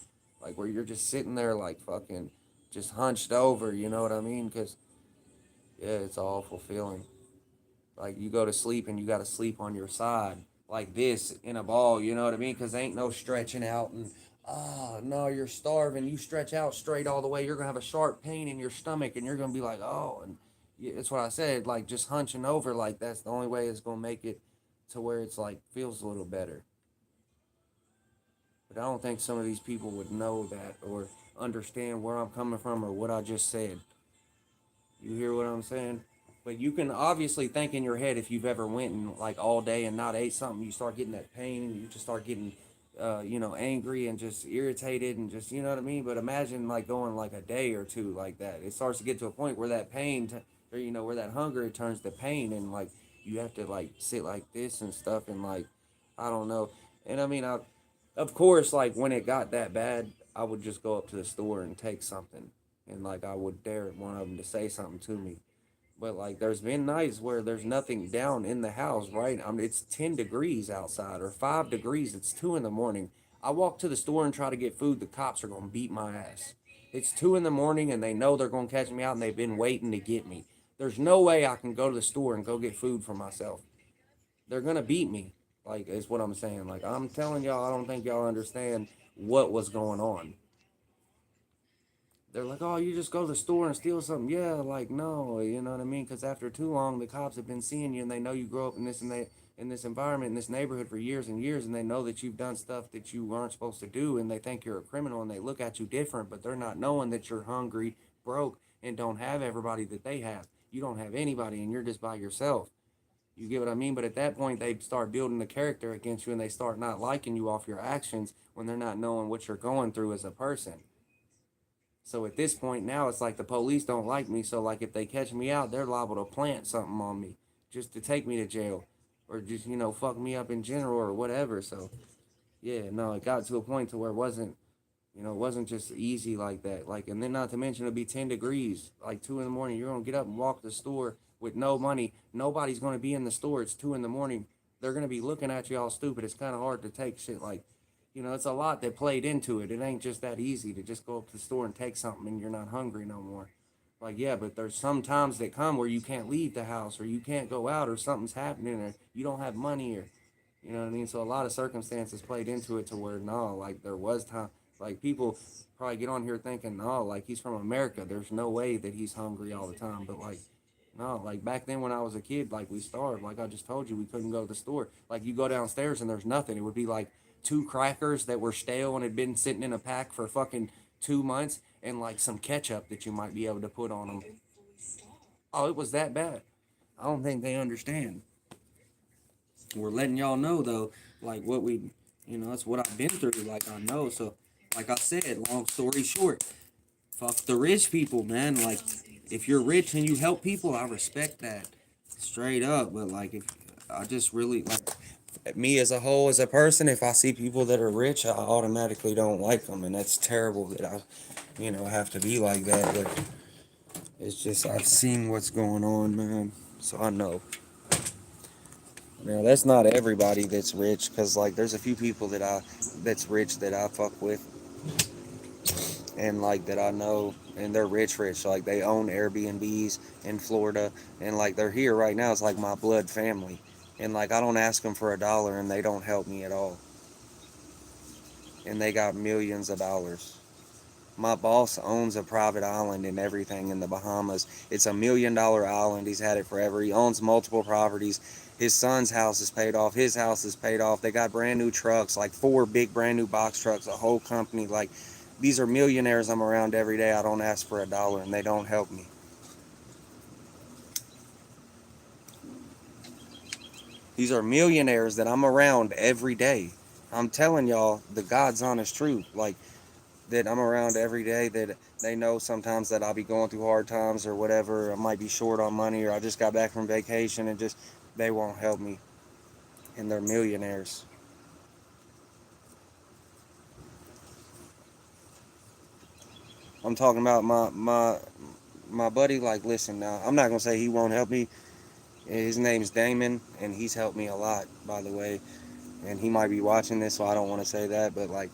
like, where you're just sitting there like fucking just hunched over, you know what I mean? Because yeah, it's an awful feeling. Like, you go to sleep and you got to sleep on your side like this in a ball, you know what I mean? Because ain't no stretching out and, oh, no, you're starving. You stretch out straight all the way, you're going to have a sharp pain in your stomach and you're going to be like, oh, and it's what I said, like, just hunching over, like, that's the only way it's going to make it to where it's, like, feels a little better. But I don't think some of these people would know that or understand where I'm coming from or what I just said. You hear what I'm saying? But you can obviously think in your head, if you've ever went and like all day and not ate something, you start getting that pain and you just start getting, angry and just irritated and just, you know what I mean? But imagine like going like a day or two like that. It starts to get to a point where that pain, or where that hunger, it turns to pain, and like you have to like sit like this and stuff, and like, I don't know. And I mean, of course, like when it got that bad, I would just go up to the store and take something, and like I would dare one of them to say something to me. But like, there's been nights where there's nothing down in the house, right? I mean, it's 10 degrees outside or 5 degrees. It's 2 in the morning. I walk to the store and try to get food. The cops are going to beat my ass. It's 2 in the morning and they know they're going to catch me out and they've been waiting to get me. There's no way I can go to the store and go get food for myself. They're going to beat me. Like, is what I'm saying. Like, I'm telling y'all, I don't think y'all understand what was going on. They're like, oh, you just go to the store and steal something. Yeah, like, no, you know what I mean? Because after too long, the cops have been seeing you and they know you grow up in this and they in this environment, in this neighborhood for years and years, and they know that you've done stuff that you weren't supposed to do, and they think you're a criminal and they look at you different, but they're not knowing that you're hungry, broke, and don't have everybody that they have. You don't have anybody and you're just by yourself. You get what I mean? But at that point, they start building the character against you and they start not liking you off your actions when they're not knowing what you're going through as a person. So at this point now, it's like the police don't like me. So like if they catch me out, they're liable to plant something on me just to take me to jail, or just fuck me up in general or whatever. So yeah, no, it got to a point to where it wasn't just easy like that. Like, and then not to mention it'll be 10 degrees, like 2 in the morning. You're gonna get up and walk to the store with no money. Nobody's gonna be in the store. It's 2 in the morning. They're gonna be looking at you all stupid. It's kind of hard to take shit like. It's a lot that played into it. It ain't just that easy to just go up to the store and take something and you're not hungry no more. Like, yeah, but there's some times that come where you can't leave the house or you can't go out or something's happening or you don't have money or, you know what I mean? So a lot of circumstances played into it to where, no, like there was time, like people probably get on here thinking, no, like he's from America. There's no way that he's hungry all the time. But like, no, like back then when I was a kid, like we starved. Like I just told you, we couldn't go to the store. Like you go downstairs and there's nothing. It would be like 2 crackers that were stale and had been sitting in a pack for fucking 2 months, and like some ketchup that you might be able to put on them. Oh, it was that bad. I don't think they understand. We're letting y'all know though, like what we, that's what I've been through. Like I know. So, like I said, long story short, fuck the rich people, man. Like if you're rich and you help people, I respect that straight up. But like if I just really like me as a whole, as a person, if I see people that are rich, I automatically don't like them, and that's terrible that I, have to be like that. But it's just I've seen what's going on, man, so I know. Now that's not everybody that's rich, cause like there's a few people that's rich that I fuck with, and like that I know, and they're rich, like they own Airbnbs in Florida, and like they're here right now. It's like my blood family, and like I don't ask them for $1, and they don't help me at all, and they got millions of dollars. My boss owns a private island and everything in the Bahamas. It's $1 million island. He's had it forever. He owns multiple properties. His son's house is paid off. His house is paid off. They got brand new trucks, like 4 big brand new box trucks, a whole company. Like, these are millionaires I'm around every day. I don't ask for $1 and they don't help me. These are millionaires that I'm around every day. I'm telling y'all the God's honest truth. Like, that I'm around every day, that they know sometimes that I'll be going through hard times or whatever. I might be short on money, or I just got back from vacation, and just they won't help me. And they're millionaires. I'm talking about my buddy. Like, listen, now I'm not gonna say he won't help me. His name's Damon, and he's helped me a lot, by the way. And he might be watching this, so I don't want to say that, but like,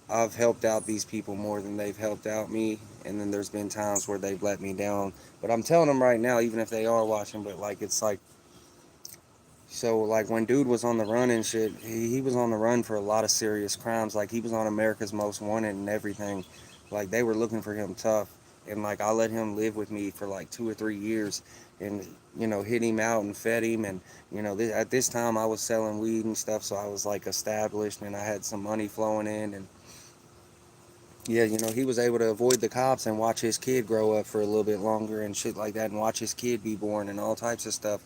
I've helped out these people more than they've helped out me, and then there's been times where they've let me down. But I'm telling them right now, even if they are watching, but like it's like, so like when dude was on the run and shit, he was on the run for a lot of serious crimes. Like he was on America's Most Wanted and everything. Like they were looking for him tough, and like I let him live with me for like 2 or 3 years, and hit him out and fed him, and at this time I was selling weed and stuff, so I was like established and I had some money flowing in, and yeah, he was able to avoid the cops and watch his kid grow up for a little bit longer and shit like that, and watch his kid be born and all types of stuff.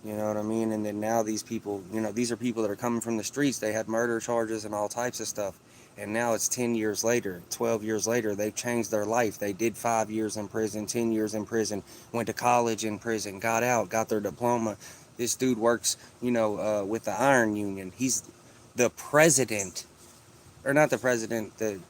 You know what I mean? And then now these people, these are people that are coming from the streets. They had murder charges and all types of stuff. And now it's 10 years later, 12 years later, they've changed their life. They did 5 years in prison, 10 years in prison, went to college in prison, got out, got their diploma. This dude works, with the Iron Union. He's the president, or not the president, the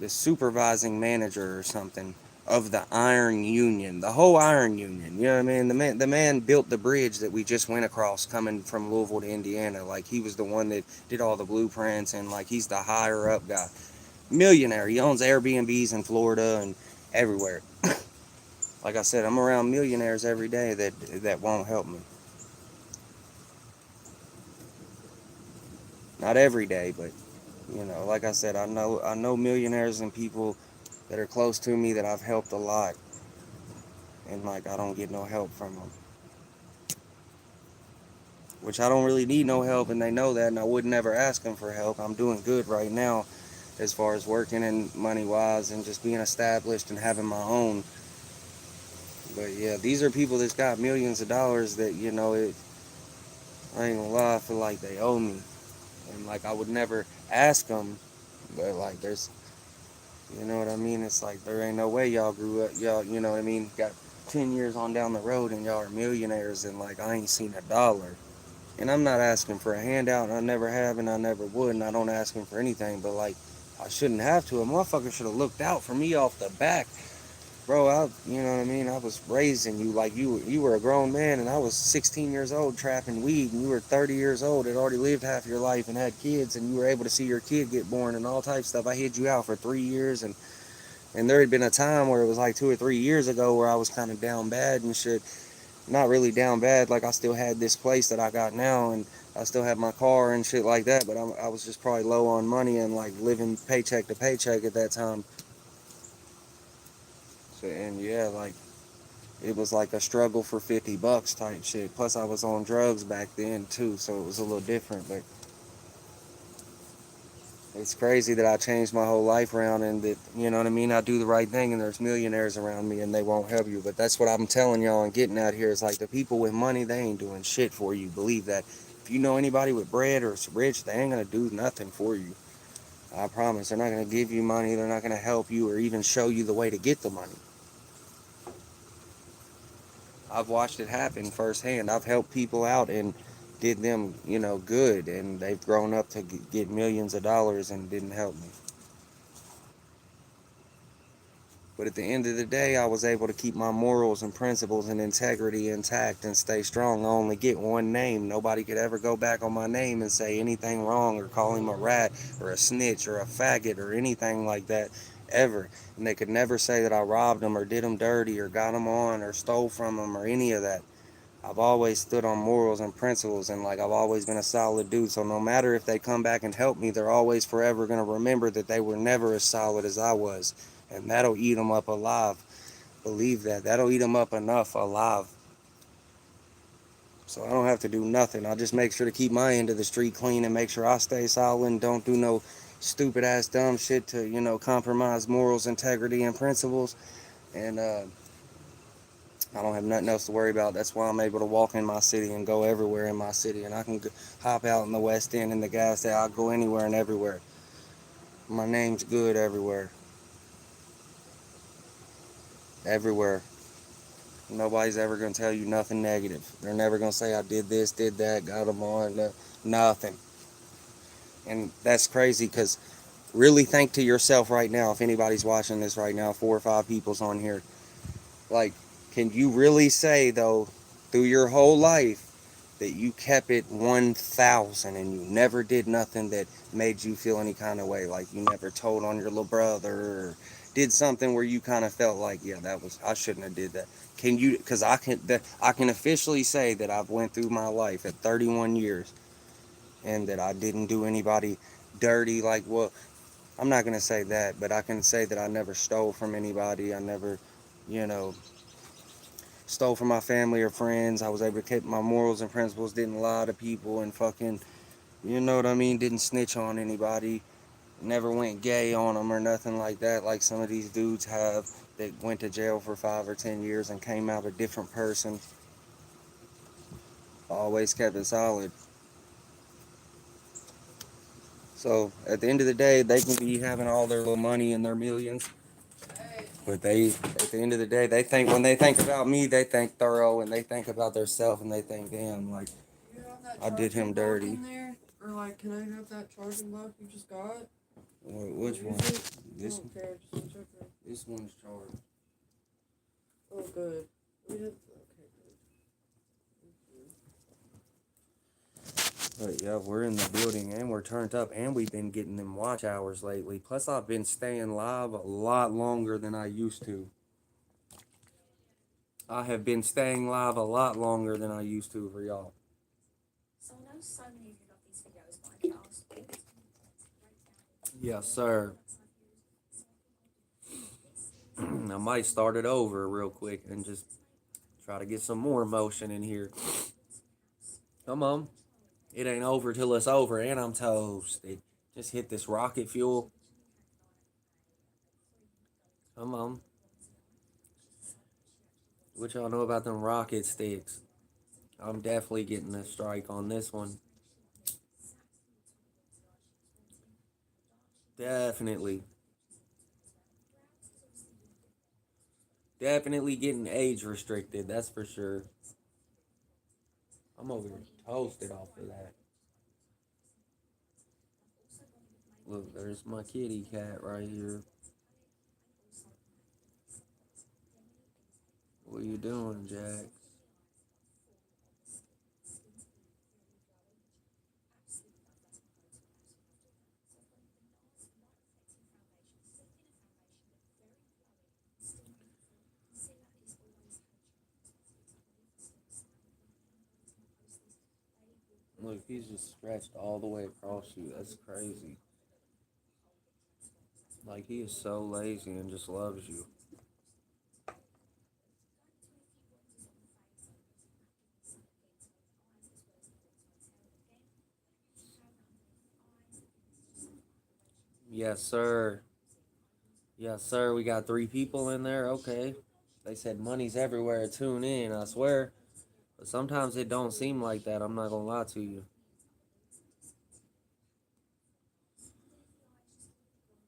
supervising manager or something of the Iron Union, the whole Iron Union. You know what I mean? The man built the bridge that we just went across coming from Louisville to Indiana. Like he was the one that did all the blueprints, and like he's the higher up guy, millionaire. He owns Airbnbs in Florida and everywhere. Like I said, I'm around millionaires every day that won't help me. Not every day, but like I said, I know millionaires and people that are close to me that I've helped a lot, and like I don't get no help from them, which I don't really need no help, and they know that, and I would never ask them for help. I'm doing good right now as far as working and money wise and just being established and having my own. But yeah, these are people that's got millions of dollars that I ain't gonna lie, I feel like they owe me, and like I would never ask them, but like there's, you know what I mean? It's like there ain't no way y'all grew up, y'all, you know what I mean, got 10 years on down the road and y'all are millionaires, and like I ain't seen a dollar. And I'm not asking for a handout, and I never have, and I never would, and I don't ask him for anything, but like I shouldn't have to. A motherfucker should have looked out for me off the back. Bro, you know what I mean? I was raising you like you were a grown man, and I was 16 years old trapping weed, and you were 30 years old, had already lived half your life and had kids, and you were able to see your kid get born and all types of stuff. I hid you out for 3 years, and there had been a time where it was like 2 or 3 years ago where I was kind of down bad and shit. Not really down bad, like I still had this place that I got now, and I still had my car and shit like that, but I was just probably low on money and like living paycheck to paycheck at that time. So, and yeah, like it was like a struggle for $50 type shit. Plus I was on drugs back then too, so it was a little different, but it's crazy that I changed my whole life around, and that, you know what I mean, I do the right thing and there's millionaires around me and they won't help you. But that's what I'm telling y'all and getting out here is like the people with money, they ain't doing shit for you. Believe that. If you know anybody with bread or is rich, they ain't gonna do nothing for you. I promise. They're not gonna give you money, they're not gonna help you or even show you the way to get the money. I've watched it happen firsthand. I've helped people out and did them, good, and they've grown up to get millions of dollars and didn't help me. But at the end of the day, I was able to keep my morals and principles and integrity intact and stay strong. I only get one name. Nobody could ever go back on my name and say anything wrong or call him a rat or a snitch or a faggot or anything like that ever. And they could never say that I robbed them or did them dirty or got them on or stole from them or any of that. I've always stood on morals and principles, and like I've always been a solid dude. So no matter if they come back and help me, they're always forever going to remember that they were never as solid as I was. And that'll eat them up alive. Believe that. That'll eat them up enough alive. So I don't have to do nothing. I'll just make sure to keep my end of the street clean and make sure I stay solid and don't do no stupid ass dumb shit to, compromise morals, integrity, and principles. And I don't have nothing else to worry about. That's why I'm able to walk in my city and go everywhere in my city. And I can hop out in the West End and the gas station. I'll go anywhere and everywhere. My name's good everywhere. Everywhere. Nobody's ever going to tell you nothing negative. They're never going to say I did this, did that, got them on. Nothing. And that's crazy because really think to yourself right now, if anybody's watching this right now, 4 or 5 people's on here. Like, can you really say, though, through your whole life, that you kept it 1,000 and you never did nothing that made you feel any kind of way? Like you never told on your little brother or did something where you kind of felt like, yeah, that was, I shouldn't have did that. Can you, because I can officially say that I've went through my life at 31 years and that I didn't do anybody dirty. Like, well, I'm not going to say that, but I can say that I never stole from anybody. I never, you know, stole from my family or friends. I was able to keep my morals and principles, didn't lie to people and fucking, you know what I mean, didn't snitch on anybody, never went gay on them or nothing like that, like some of these dudes have that went to jail for 5 or 10 years and came out a different person. Always kept it solid. So at the end of the day, they can be having all their little money and their millions, but they, at the end of the day, they think, when they think about me, they think thorough, and they think about their self, and they think, damn, like, You have that I did him charging block dirty. in there? Or like, can I have that charging block you just got? Which one? Use it? This I don't care, just checking. this one's charged. Oh, good. We did. Okay, good. But yeah, we're in the building and we're turned up, and we've been getting them watch hours lately. Plus, I've been staying live a lot longer than I used to. I have been staying live a lot longer than I used to for y'all. So I know so many of you love these videos, but I could ask you to Yes, sir. I might start it over real quick and just try to get some more motion in here. Come on. It ain't over till it's over, and I'm toasted. Just hit this rocket fuel. Come on. What y'all know about them rocket sticks? I'm definitely getting a strike on this one. Definitely. Definitely getting age restricted, that's for sure. I'm over here toasted off of that. Look, there's my kitty cat right here. What are you doing, Jack? Look, he's just stretched all the way across you. That's crazy. Like, he is so lazy and just loves you. Yes, sir. Yes, sir. We got 3 people in there. Okay. They said money's everywhere. Tune in, I swear. But sometimes it don't seem like that. I'm not gonna lie to you.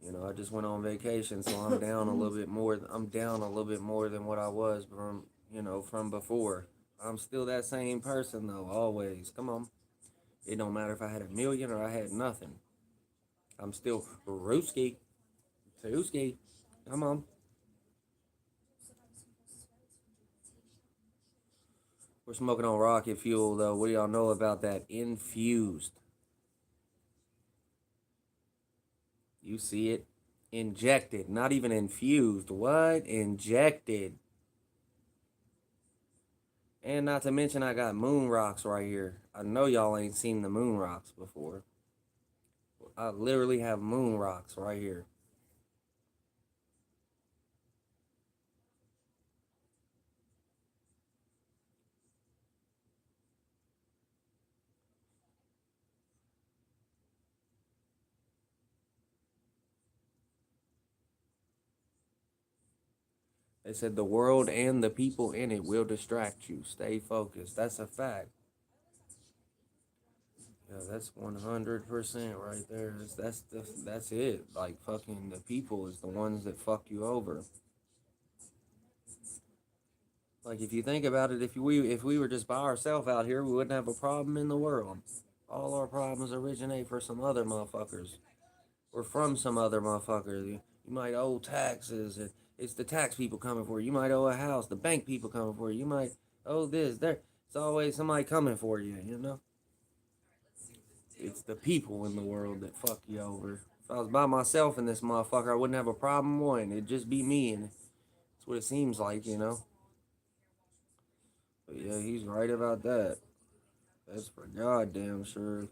You know, I just went on vacation, so I'm down a little bit more. I'm down a little bit more than what I was from, you know, from before. I'm still that same person though, always. Come on. It don't matter if I had a million or I had nothing. I'm still Rooski. Tooski. Come on. We're smoking on rocket fuel though. What do y'all know about that? Infused. You see it? Injected. Not even infused. What? Injected. And not to mention I got moon rocks right here. I know y'all ain't seen the moon rocks before. I literally have moon rocks right here. They said the world and the people in it will distract you. Stay focused. That's a fact. Yeah, that's 100% right there. That's it. Like fucking the people is the ones that fuck you over. Like if you think about it, if we were just by ourselves out here, we wouldn't have a problem in the world. All our problems originate for some other motherfuckers. Or from some other motherfucker. You might owe taxes, and it's the tax people coming for you. You might owe a house, the bank people coming for you. You might owe this, there. It's always somebody coming for you, you know? It's the people in the world that fuck you over. If I was by myself in this motherfucker, I wouldn't have a problem one. It'd just be me, and that's what it seems like, you know? But yeah, he's right about that. That's for goddamn sure.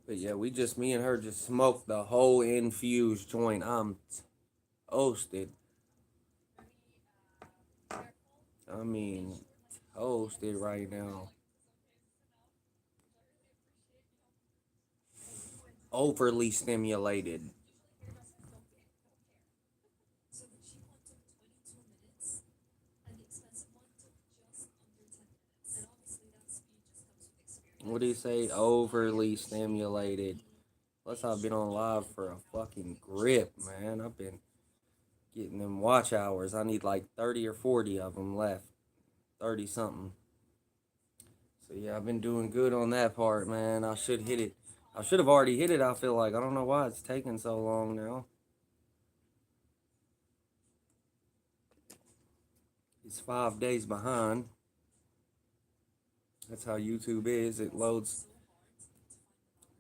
But yeah, me and her just smoked the whole infused joint. I'm toasted. I mean, toasted right now. Overly stimulated. What do you say? Overly stimulated. Plus, I've been on live for a fucking grip, man. I've been getting them watch hours. I need like 30 or 40 of them left. 30 something. So yeah, I've been doing good on that part, man. I should hit it. I should have already hit it, I feel like. I don't know why it's taking so long now. It's 5 days behind. That's how YouTube is. It loads,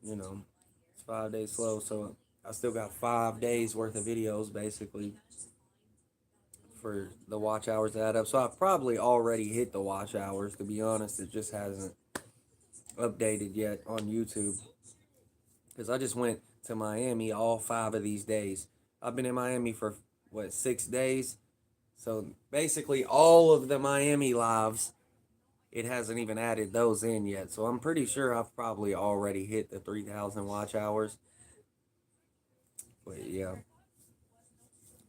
it's 5 days slow. So I still got 5 days worth of videos, basically, for the watch hours to add up. So I've probably already hit the watch hours, to be honest. It just hasn't updated yet on YouTube. Because I just went to Miami all 5 of these days. I've been in Miami for, 6 days? So basically all of the Miami lives, it hasn't even added those in yet. So I'm pretty sure I've probably already hit the 3,000 watch hours. But yeah.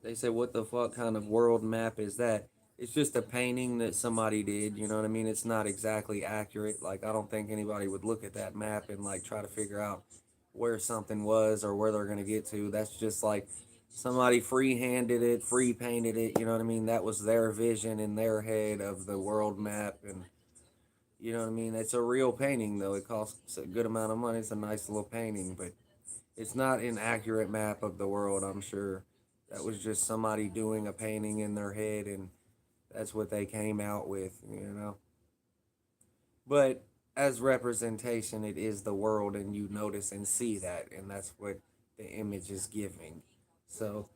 They say, what the fuck kind of world map is that? It's just a painting that somebody did, you know what I mean? It's not exactly accurate. Like, I don't think anybody would look at that map and, like, try to figure out where something was or where they're going to get to. That's just, like, somebody free-handed it, free-painted it, you know what I mean? That was their vision in their head of the world map, and, you know what I mean? It's a real painting, though. It costs a good amount of money. It's a nice little painting, but it's not an accurate map of the world, I'm sure. That was just somebody doing a painting in their head, and that's what they came out with, you know. But as representation, it is the world, and you notice and see that, and that's what the image is giving. So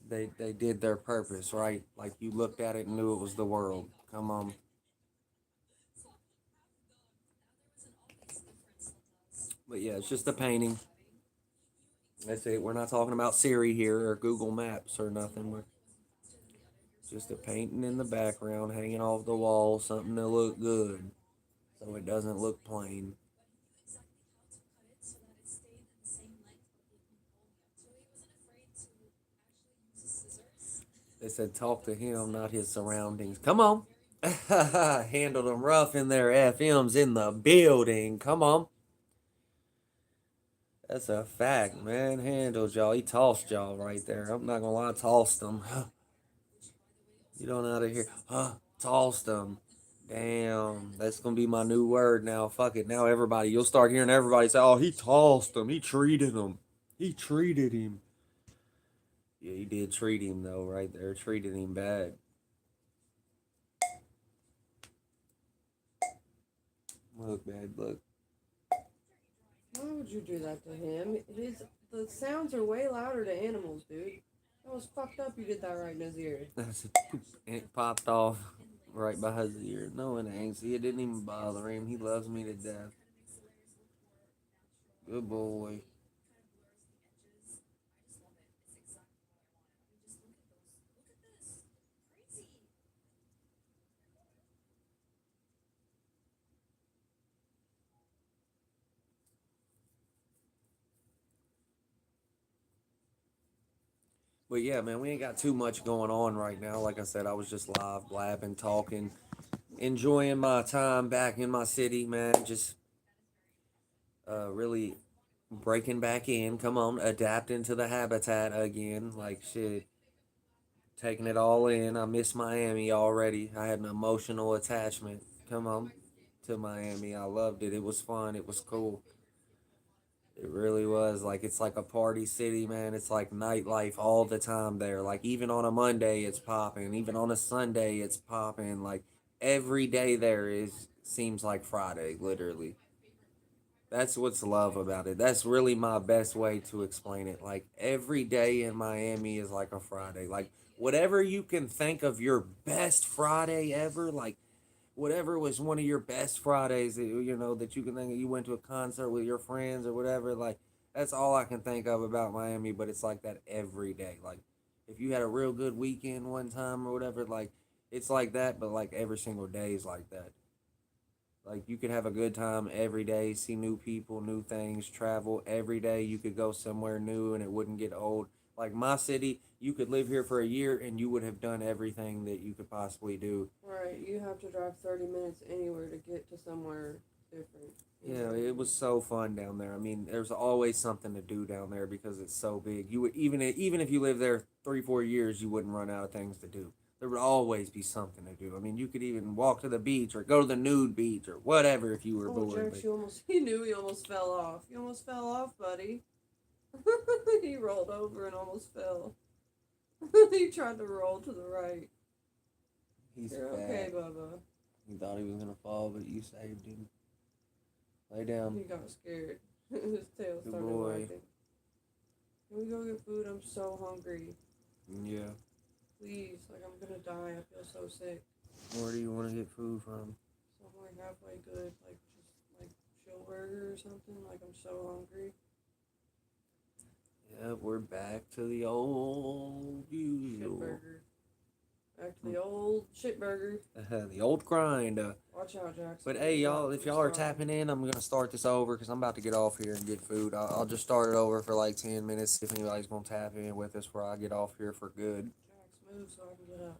they did their purpose, right? Like, you looked at it and knew it was the world. Come on. But yeah, it's just a painting. That's it. We're not talking about Siri here or Google Maps or nothing. We're just a painting in the background, hanging off the wall, something to look good, so it doesn't look plain. They said talk to him, not his surroundings. Come on. Handled them rough in their FMs in the building. Come on. That's a fact, man. Handled y'all. He tossed y'all right there. I'm not gonna lie, tossed them. You don't know how to hear. Tossed them. Damn, that's gonna be my new word now. Fuck it. Now you'll start hearing everybody say, "Oh, he tossed him. He treated him. He treated him." Yeah, he did treat him though, right there. Treated him bad. Look, man, look. Why would you do that to him? The sounds are way louder to animals, dude. That was fucked up. You did that right in his ear. That's a poop. It popped off right by his ear. No, it ain't. See, it didn't even bother him. He loves me to death. Good boy. But yeah, man, we ain't got too much going on right now. Like I said, I was just live blabbing, talking, enjoying my time back in my city, man. Just really breaking back in. Come on, adapting to the habitat again. Like shit, taking it all in. I miss Miami already. I had an emotional attachment. Come on, to Miami. I loved it. It was fun. It was cool. It really was. Like, it's like a party city, man. It's like nightlife all the time there. Like, even on a Monday, it's popping. Even on a Sunday, it's popping. Like, every day there is seems like Friday, literally. That's what's love about it. That's really my best way to explain it. Like, every day in Miami is like a Friday. Like, whatever you can think of your best Friday ever, like, whatever was one of your best Fridays, that you can think of, you went to a concert with your friends or whatever, like, that's all I can think of about Miami, but it's like that every day. Like, if you had a real good weekend one time or whatever, like, it's like that, but like every single day is like that. Like, you could have a good time every day, see new people, new things, travel every day. You could go somewhere new and it wouldn't get old. Like, my city, you could live here for a year and you would have done everything that you could possibly do. Right, you have to drive 30 minutes anywhere to get to somewhere different. Yeah, it was so fun down there. I mean, there's always something to do down there because it's so big. You would even if you live there 3-4 years, you wouldn't run out of things to do. There would always be something to do. I mean, you could even walk to the beach or go to the nude beach or whatever if you were Oh, bored. Jax, he knew he almost fell off. You almost fell off, buddy. He rolled over and almost fell. He tried to roll to the right. He's You're bad. okay, Bubba. He thought he was gonna fall, but you saved him. Lay down. He got scared. His tail Good started boy. wagging. Can we go get food? I'm so hungry. Yeah. Please, like I'm gonna die. I feel so sick. Where do you want to get food from? Somewhere halfway good, like just like Chill Burger or something. Like I'm so hungry. Yeah, we're back to the old Shit usual. burger. Back to the old shit burger. The old grind. Watch out, Jackson. But hey, y'all, if y'all are tapping in, I'm gonna start this over because I'm about to get off here and get food. I'll just start it over for like 10 minutes if anybody's gonna tap in with us before I get off here for good. Jax, move so I can get up.